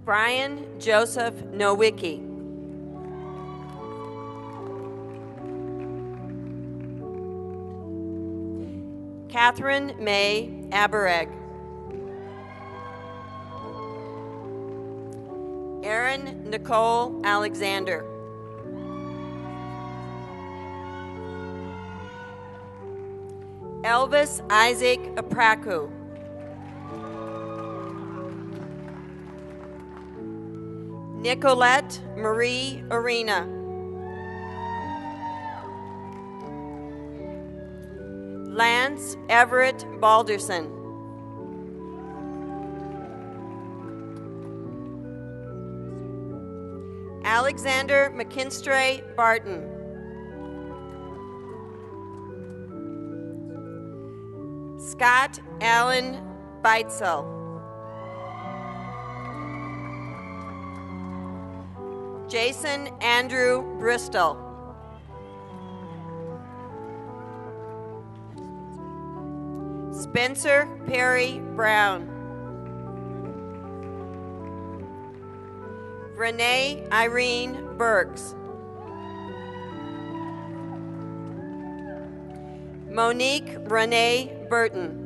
Brian Joseph Nowicki. Catherine May Abereg. Erin Nicole Alexander. Elvis Isaac Apraku. Nicolette Marie Arena. Lance Everett Balderson. Alexander McKinstray Barton. Scott Allen Beitzel. Jason Andrew Bristol. Spencer Perry Brown. Renee Irene Burks. Monique Renee Burton.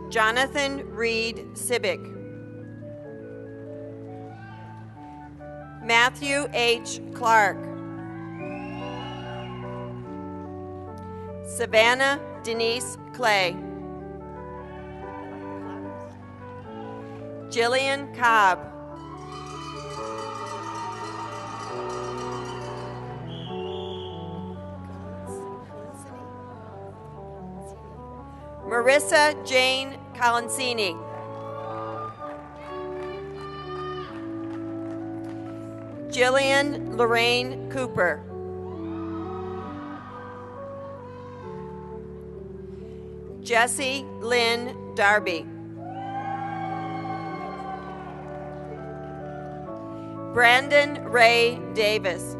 Jonathan Reed Sibick. Matthew H. Clark. Savannah Denise Clay. Jillian Cobb. Marissa Jane Colancini. Jillian Lorraine Cooper. Jessie Lynn Darby. Brandon Ray Davis.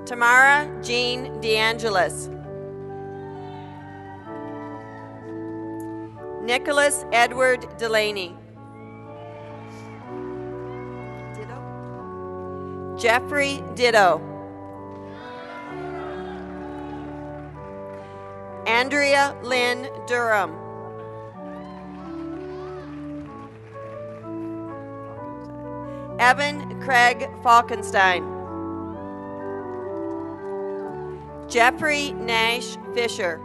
Tamara Jean DeAngelis. Nicholas Edward Delaney. Jeffrey Ditto. Andrea Lynn Durham. Evan Craig Falkenstein. Jeffrey Nash Fisher.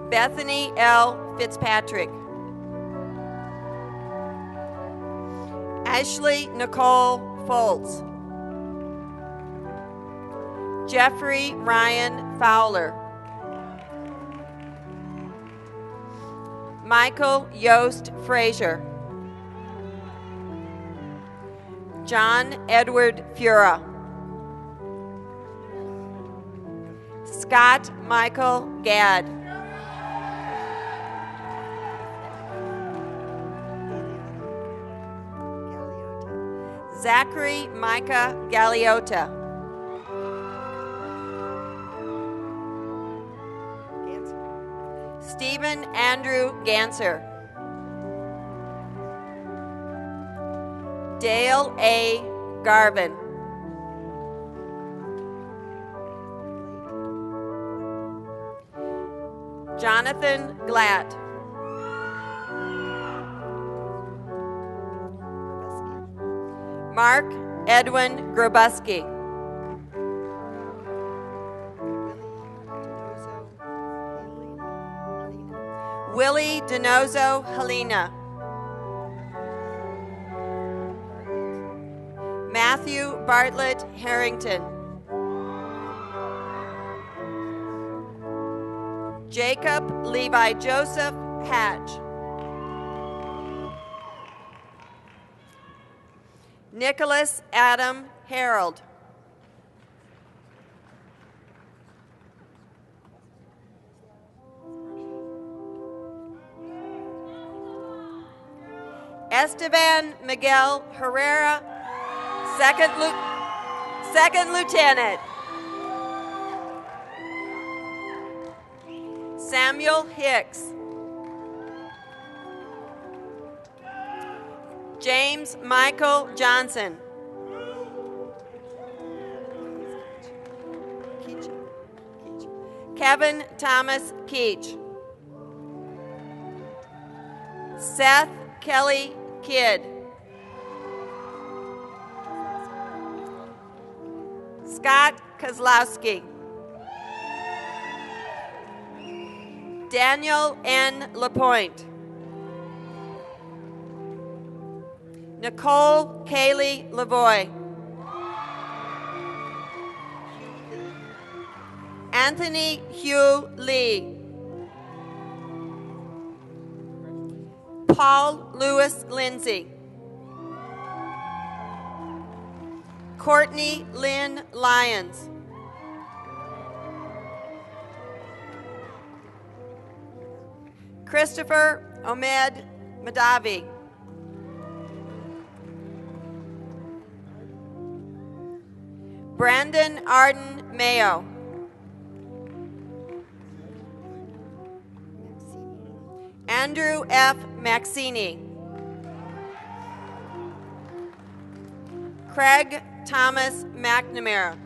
Bethany L. Fitzpatrick. Ashley Nicole Foltz. Jeffrey Ryan Fowler. Michael Yost Frazier. John Edward Fura. Scott Michael Gadd. Zachary Micah Galeota. Stephen Andrew Ganser. Dale A. Garvin. Jonathan Glatt. Mark Edwin Grobuski. Willie Donozo Helena. Matthew Bartlett Harrington. Jacob Levi Joseph Hatch. Nicholas Adam Harold. Esteban Miguel Herrera, second lieutenant. Samuel Hicks. James Michael Johnson. Kevin Thomas Keach. Seth Kelly Kidd. Scott Kozlowski. Daniel N. Lapointe. Nicole Kaylee Lavoie. Anthony Hugh Lee. Paul Lewis Lindsay. Courtney Lynn Lyons. Christopher Ahmed Madavi. Brandon Arden Mayo. Andrew F. Maxini. Craig Thomas McNamara.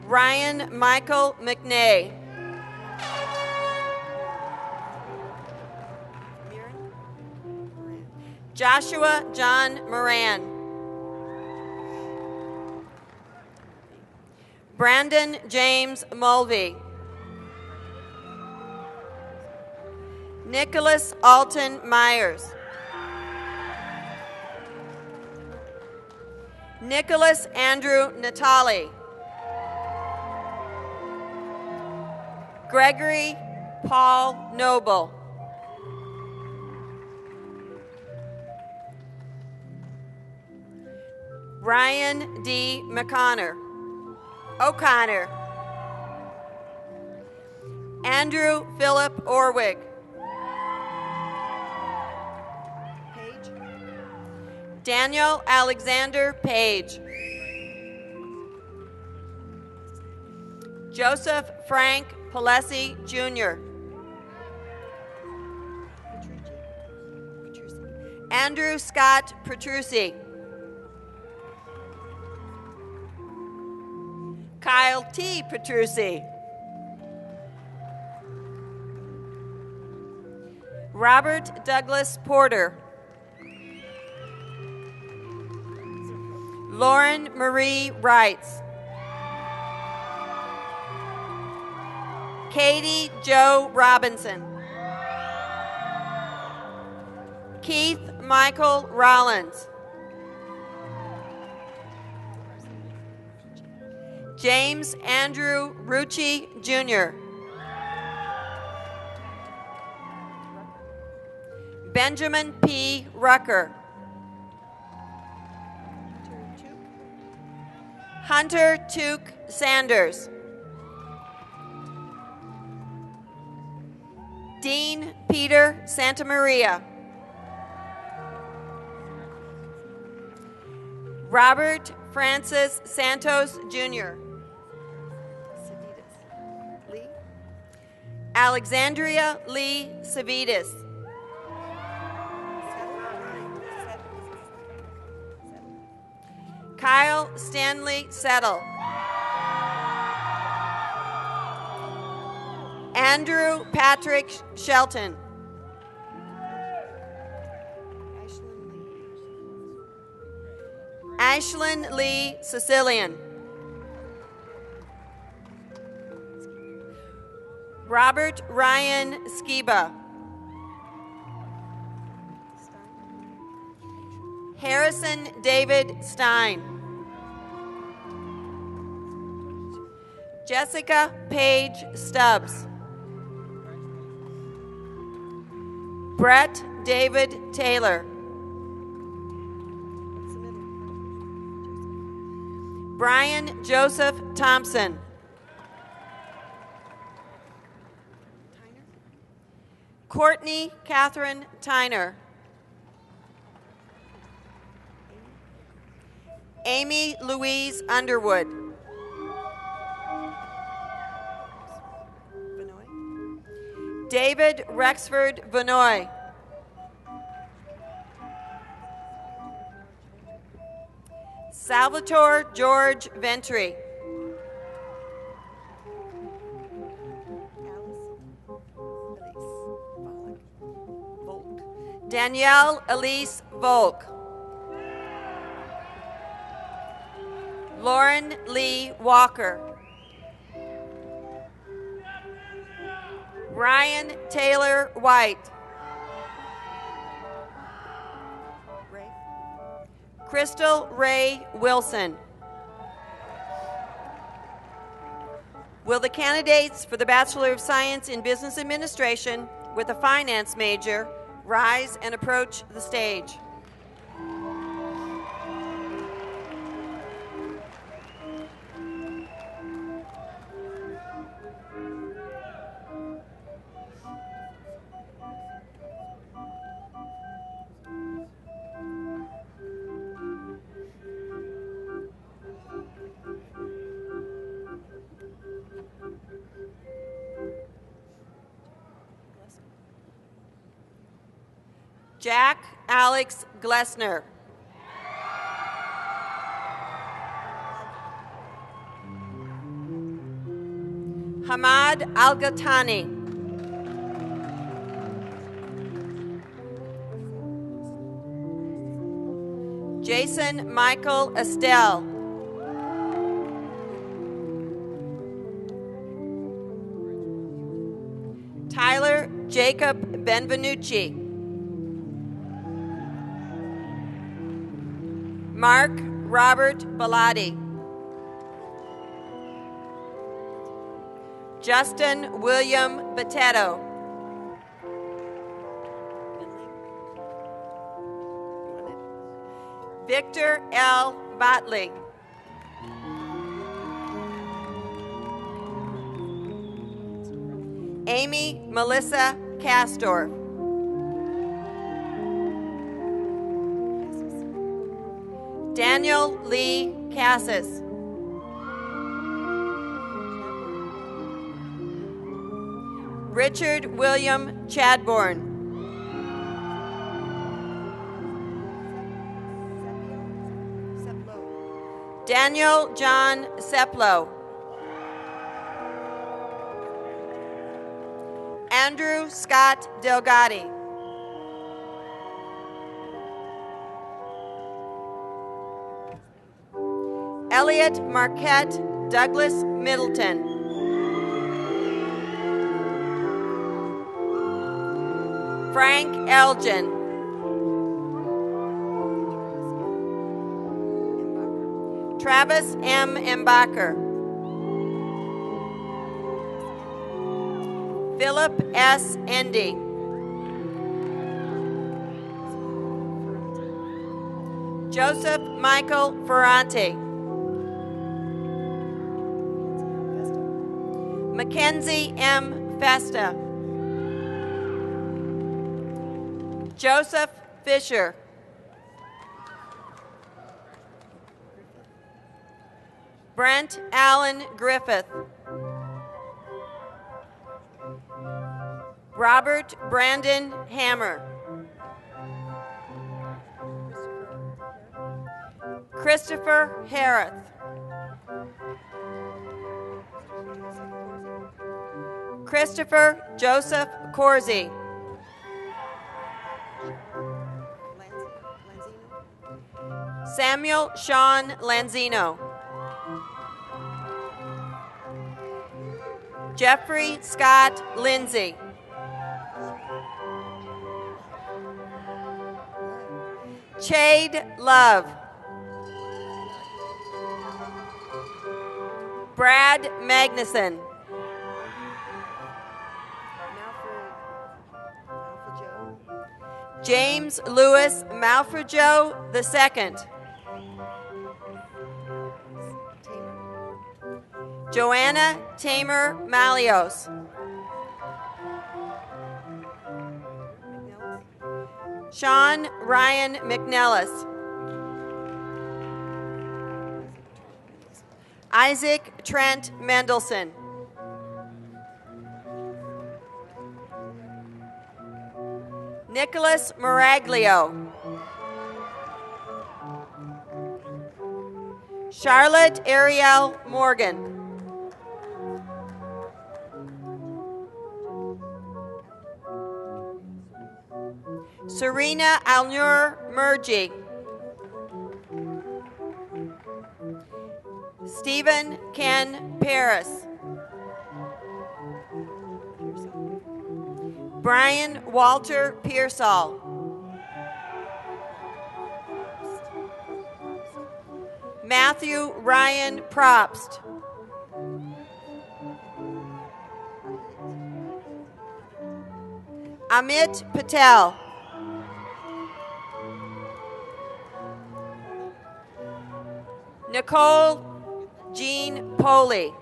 Ryan Michael McNay. Joshua John Moran. Brandon James Mulvey. Nicholas Alton Myers. Nicholas Andrew Natali. Gregory Paul Noble. Ryan D. O'Connor. Andrew Philip Orwig. Daniel Alexander Page. Joseph Frank Palesi Jr. Andrew Scott Petrucci. Kyle T. Petrucci. Robert Douglas Porter. Lauren Marie Wrights. Katie Joe Robinson. Keith Michael Rollins. James Andrew Rucci, Jr. Benjamin P. Rucker. Hunter Took Sanders. Dean Peter Santamaria. Robert Francis Santos, Jr. Alexandria Lee Savitas. Kyle Stanley Settle. Andrew Patrick Shelton. Ashlyn Lee Sicilian. Robert Ryan Skiba. Harrison David Stein. Jessica Paige Stubbs. Brett David Taylor. Brian Joseph Thompson. Courtney Catherine Tyner. Amy Louise Underwood. David Rexford Vanoy. Salvatore George Ventry. Danielle Elise Volk. Lauren Lee Walker. Ryan Taylor White. Crystal Ray Wilson. Will the candidates for the Bachelor of Science in Business Administration with a finance major rise and approach the stage? Jack Alex Glessner. Hamad Al-Ghatani. Jason Michael Estelle. Tyler Jacob Benvenucci. Mark Robert Bellotti. Justin William Batetto. Victor L. Botley. Amy Melissa Castor. Daniel Lee Cassis. Richard William Chadbourne. Daniel John Seplow. Andrew Scott Delgatti. Elliot Marquette Douglas Middleton. Frank Elgin. Travis M. Embacher. Philip S. Endy. Joseph Michael Ferranti. Mackenzie M. Festa. Joseph Fisher. Brent Allen Griffith. Robert Brandon Hammer. Christopher Harrith. Christopher Joseph Corsi. Samuel Sean Lanzino. Jeffrey Scott Lindsay. Chade Love. Brad Magnuson. James Lewis Malfrajo II. Joanna Tamer Malios. Sean Ryan McNellis. Isaac Trent Mendelson. Nicholas Maraglio. Charlotte Ariel Morgan. Serena Alnur Murgy. Stephen Ken Paris. Brian Walter Pearsall. Matthew Ryan Probst. Amit Patel. Nicole Jean Poley.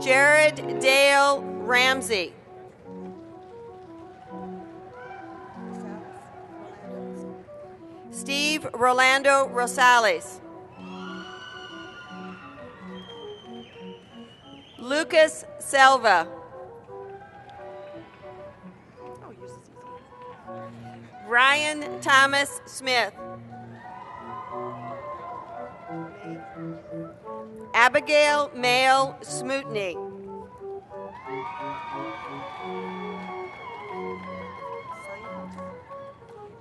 Jared Dale Ramsey. Steve Rolando Rosales. Lucas Selva. Ryan Thomas Smith. Abigail Mail Smootney.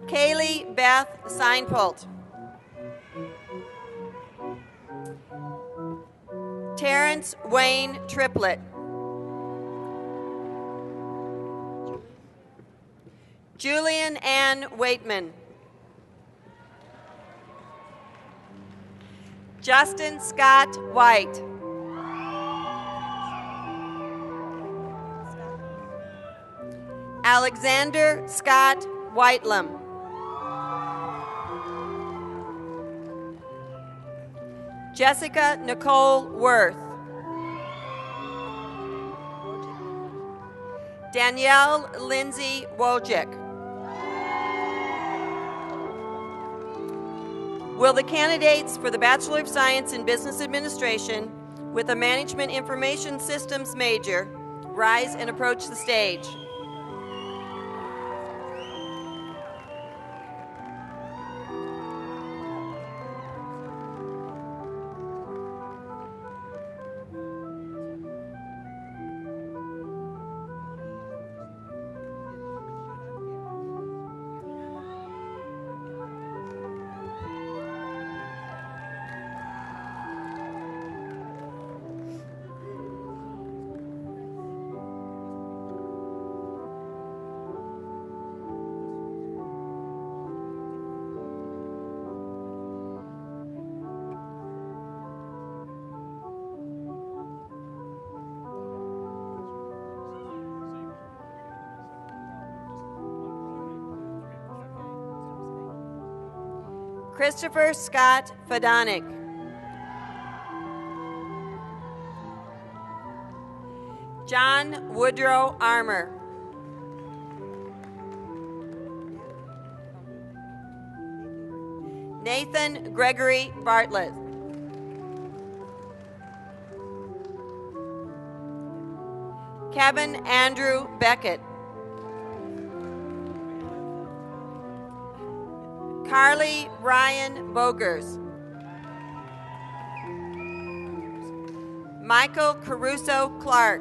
Kaylee Beth Seinpult. Terrence Wayne Triplett. Julian Ann Waitman. Justin Scott White. Alexander Scott Whitelam. Jessica Nicole Worth. Danielle Lindsay Wojcik. Will the candidates for the Bachelor of Science in Business Administration with a Management Information Systems major rise and approach the stage? Christopher Scott Fadonic. John Woodrow Armour. Nathan Gregory Bartlett. Kevin Andrew Beckett. Carly Ryan Bogers. Michael Caruso Clark.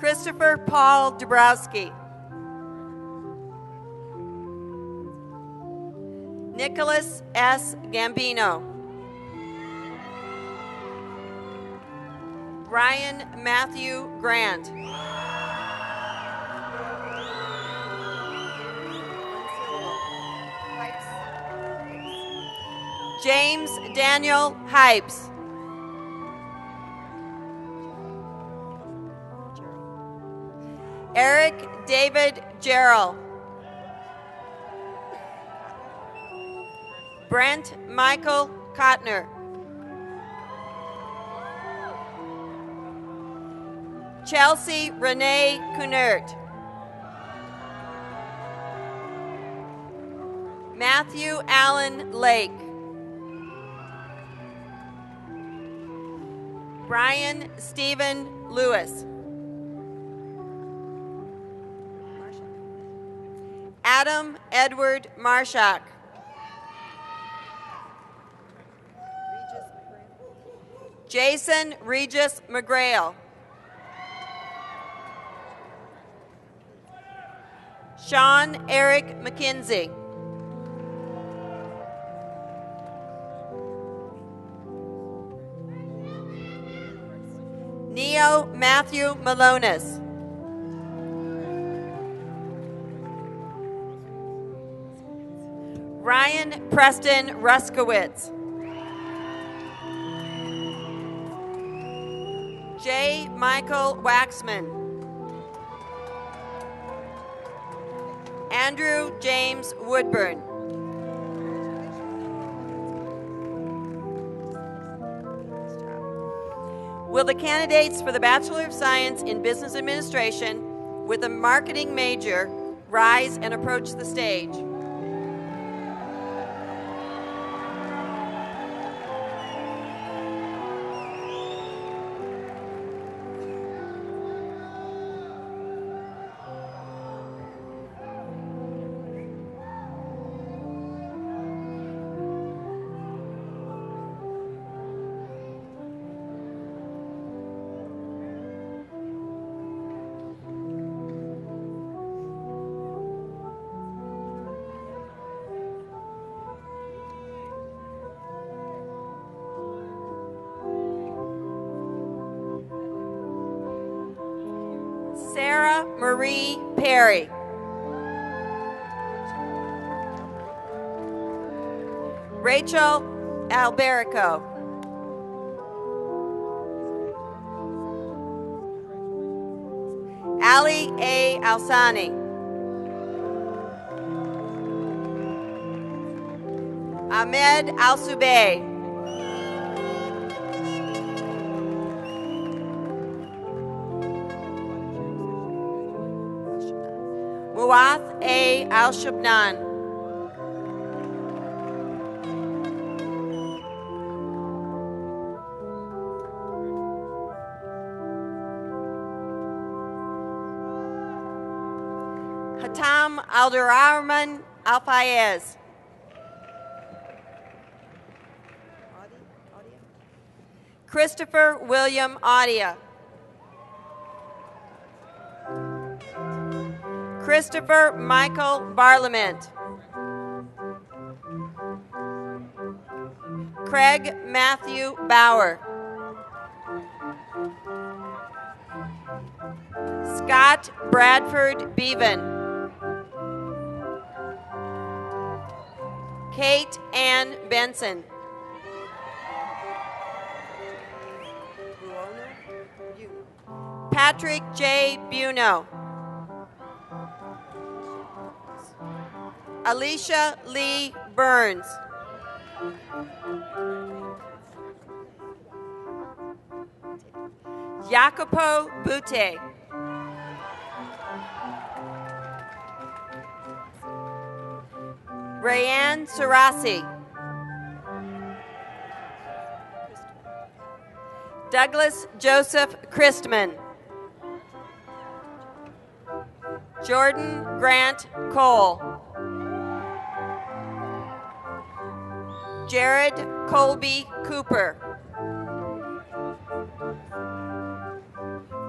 Christopher Paul Dabrowski. Nicholas S. Gambino. Ryan Matthew Grant. James Daniel Hypes. Eric David Gerald. Brent Michael Kotner. Chelsea Renee Kunert. Matthew Allen Lake. Brian Stephen Lewis. Adam Edward Marshak. Jason Regis McGrail. Sean Eric McKenzie. Neo Matthew Malonis. Ryan Preston Ruskowitz. J. Michael Waxman. Andrew James Woodburn. Will the candidates for the Bachelor of Science in Business Administration with a marketing major rise and approach the stage? Sarah Marie Perry. Rachel Alberico. Ali A. Alsani. Ahmed Al-Subay. Muath A. Al-Shabnan. Hatam Abdurrahman Al-Fayez. Christopher William Audia. Christopher Michael Barlament. Craig Matthew Bauer. Scott Bradford Bevan. Kate Ann Benson. Patrick J. Buno. Alicia Lee Burns. Jacopo Butte. Rayanne Sarasi. Douglas Joseph Christman. Jordan Grant Cole. Jared Colby Cooper.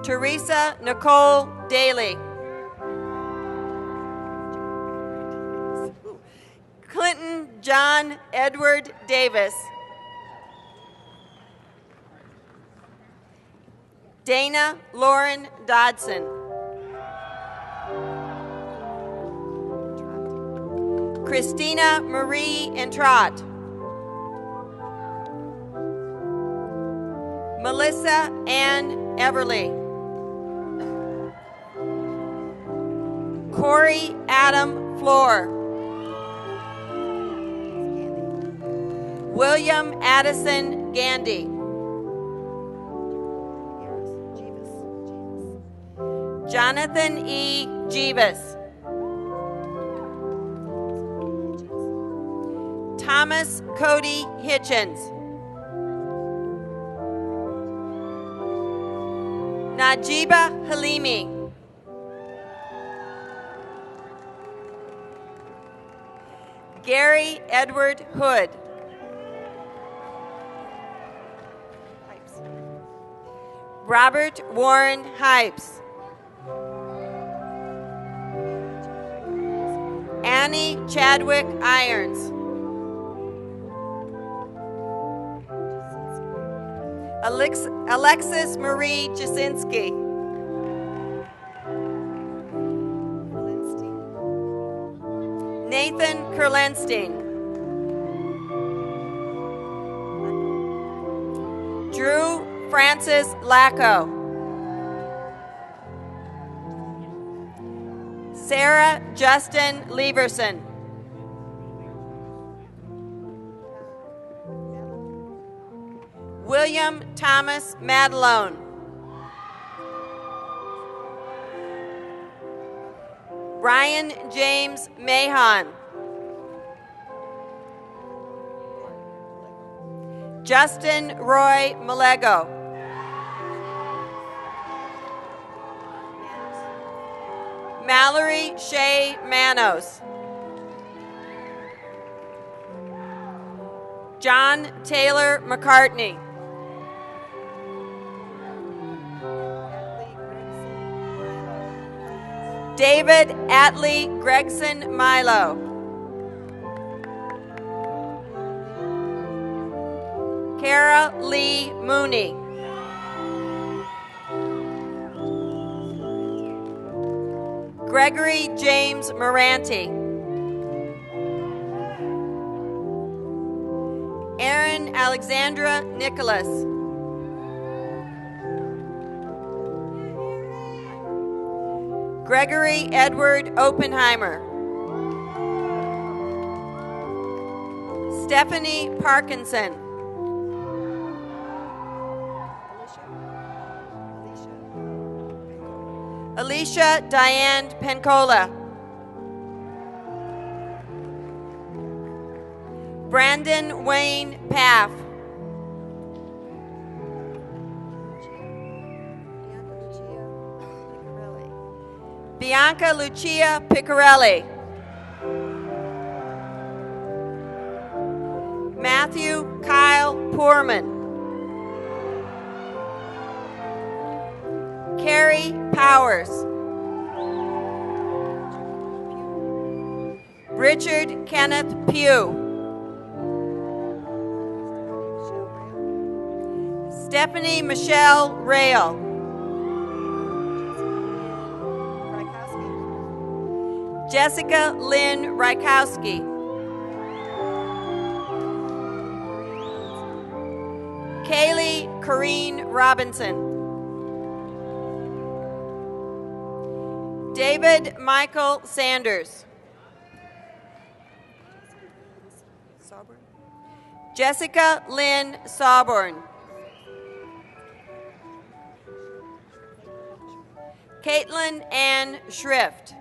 Teresa Nicole Daly. Clinton John Edward Davis. Dana Lauren Dodson. Christina Marie Entrot. Melissa Ann Everly. Corey Adam Floor. William Addison Gandy. Jonathan E. Jeevis. Thomas Cody Hitchens. Najiba Halimi. Gary Edward Hood. Robert Warren Hypes. Annie Chadwick Irons. Alexis Marie Jasinski. Nathan Kurlenstein. Drew Francis Lacko. Sarah Justin Leverson. William Thomas Madelone. Ryan James Mahon. Justin Roy Malego. Mallory Shea Manos. John Taylor McCartney. David Atley Gregson Milo. Kara Lee Mooney. Gregory James Moranti. Erin Alexandra Nicholas. Gregory Edward Oppenheimer. Stephanie Parkinson. Alicia Diane Pencola. Brandon Wayne Paff. Bianca Lucia Piccarelli. Matthew Kyle Poorman. Carrie Powers. Richard Kenneth Pugh. Stephanie Michelle Rail. Jessica Lynn Rykowski. Kaylee Corrine Robinson. David Michael Sanders. Jessica Lynn Sawborn. Caitlin Ann Schrift.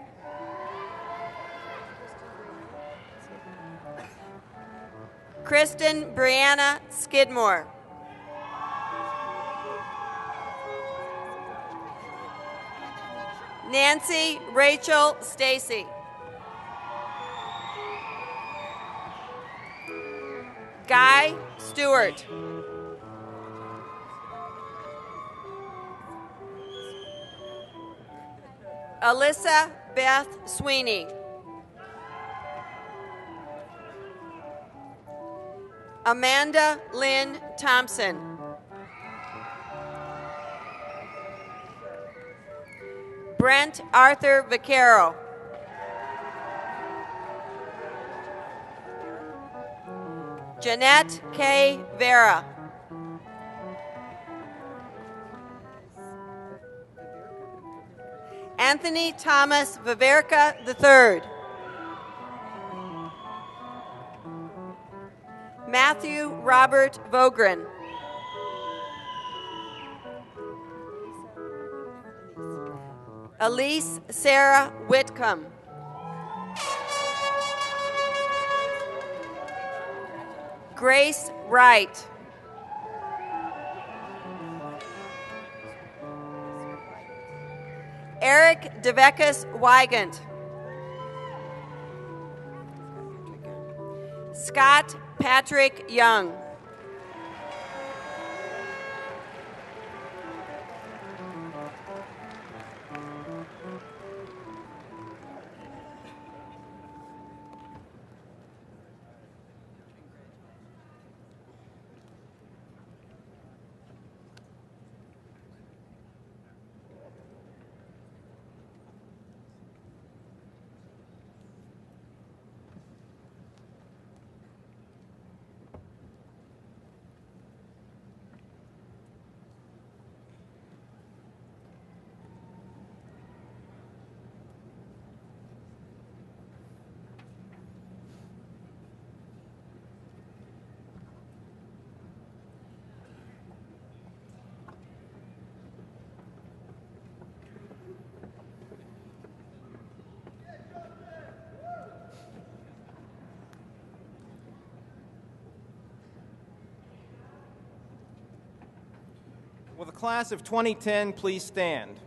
Kristen Brianna Skidmore. Nancy Rachel Stacy. Guy Stewart. Alyssa Beth Sweeney. Amanda Lynn Thompson. Brent Arthur Vaquero. Jeanette K. Vera. Anthony Thomas Viverka III. Matthew Robert Vogren. Elise Sarah Whitcomb. Grace Wright. Eric DeVeckus Wygant. Scott Patrick Young. Will the class of 2010 please stand?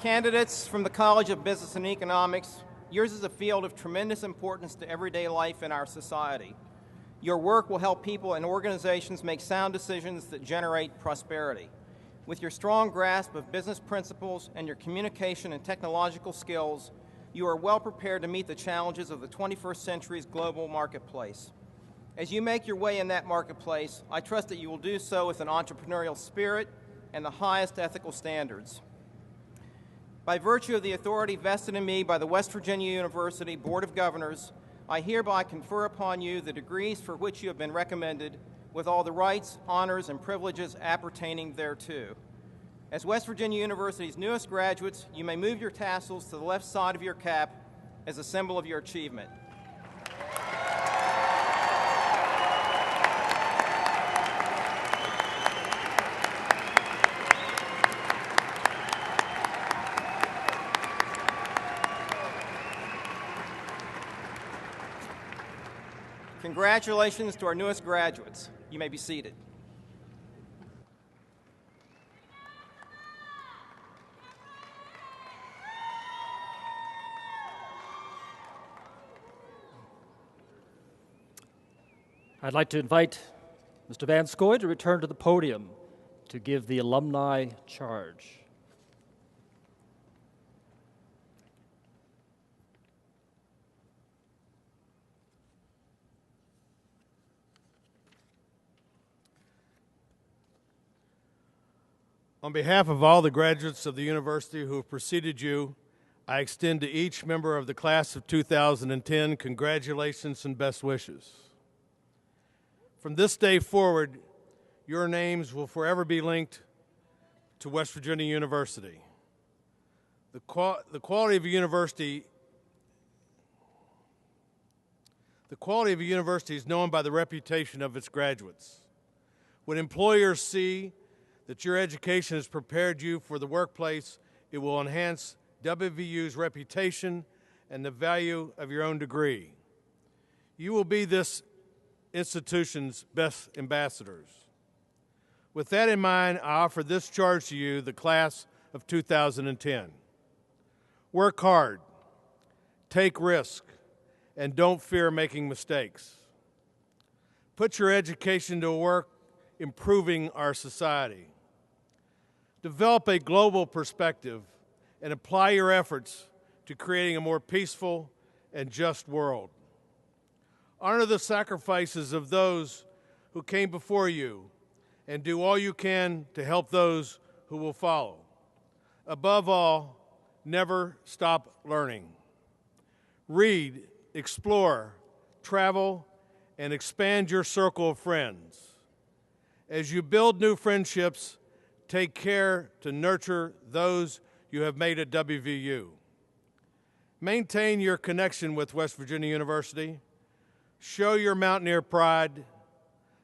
Candidates from the College of Business and Economics, yours is a field of tremendous importance to everyday life in our society. Your work will help people and organizations make sound decisions that generate prosperity. With your strong grasp of business principles and your communication and technological skills, you are well prepared to meet the challenges of the 21st century's global marketplace. As you make your way in that marketplace, I trust that you will do so with an entrepreneurial spirit and the highest ethical standards. By virtue of the authority vested in me by the West Virginia University Board of Governors, I hereby confer upon you the degrees for which you have been recommended, with all the rights, honors, and privileges appertaining thereto. As West Virginia University's newest graduates, you may move your tassels to the left side of your cap as a symbol of your achievement. Congratulations to our newest graduates. You may be seated. I'd like to invite Mr. Van Scoy to return to the podium to give the alumni charge. On behalf of all the graduates of the university who have preceded you, I extend to each member of the class of 2010 congratulations and best wishes. From this day forward, your names will forever be linked to West Virginia University. The quality of a university is known by the reputation of its graduates. When employers see that your education has prepared you for the workplace It will enhance WVU's reputation and the value of your own degree. You will be this institution's best ambassadors. With that in mind, I offer this charge to you, the class of 2010. Work hard, take risk, and don't fear making mistakes. Put your education to work improving our society. Develop a global perspective and apply your efforts to creating a more peaceful and just world. Honor the sacrifices of those who came before you and do all you can to help those who will follow. Above all, never stop learning. Read, explore, travel, and expand your circle of friends. As you build new friendships, take care to nurture those you have made at WVU. Maintain your connection with West Virginia University. Show your Mountaineer pride,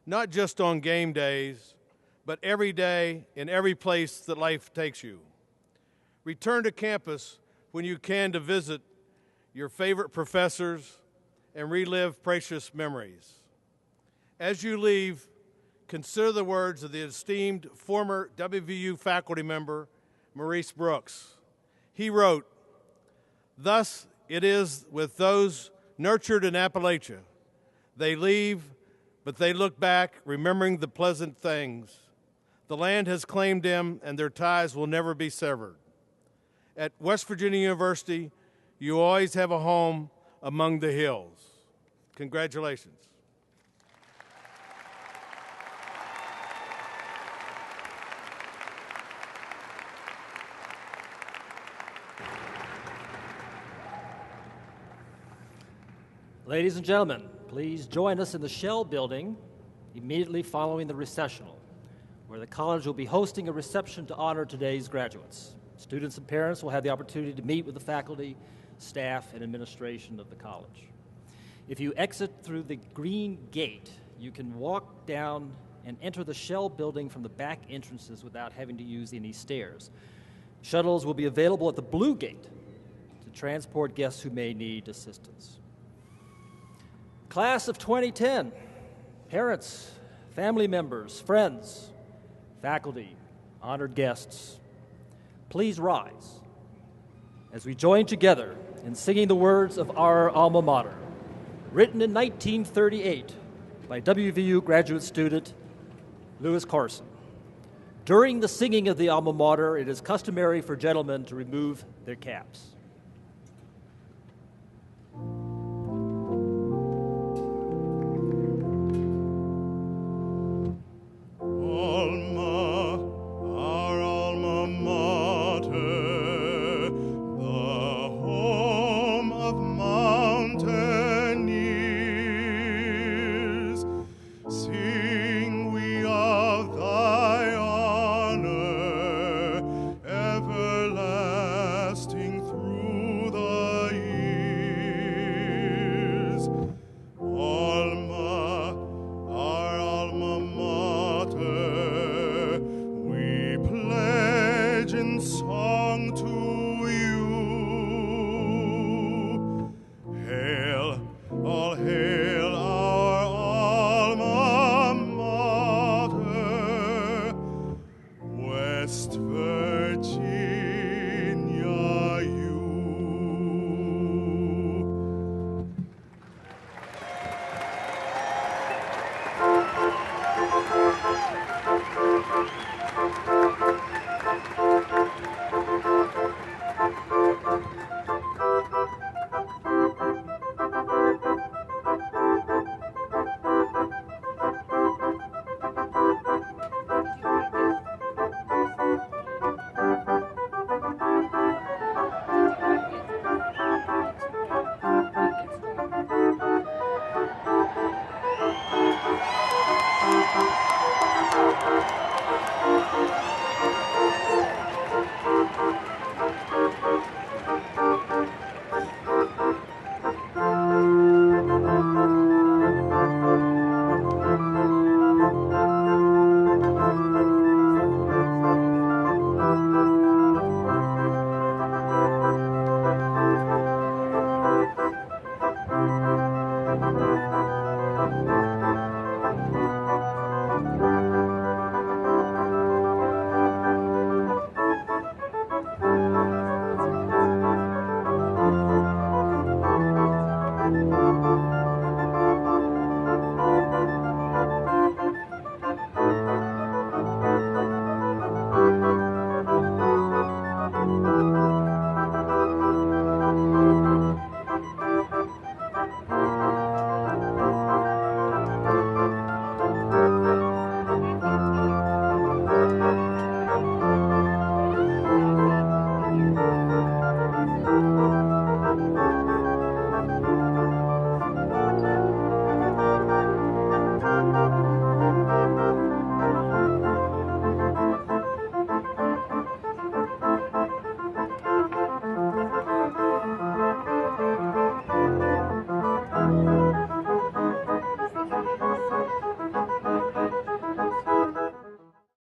not just on game days, but every day in every place that life takes you. Return to campus when you can to visit your favorite professors and relive precious memories. As you leave, consider the words of the esteemed former WVU faculty member, Maurice Brooks. He wrote, "Thus it is with those nurtured in Appalachia. They leave, but they look back, remembering the pleasant things. The land has claimed them, and their ties will never be severed. At West Virginia University, you always have a home among the hills." Congratulations. Ladies and gentlemen, please join us in the Shell Building immediately following the recessional, where the college will be hosting a reception to honor today's graduates. Students and parents will have the opportunity to meet with the faculty, staff, and administration of the college. If you exit through the green gate, you can walk down and enter the Shell Building from the back entrances without having to use any stairs. Shuttles will be available at the blue gate to transport guests who may need assistance. Class of 2010, parents, family members, friends, faculty, honored guests, please rise as we join together in singing the words of our alma mater, written in 1938 by WVU graduate student Lewis Carson. During the singing of the alma mater, it is customary for gentlemen to remove their caps.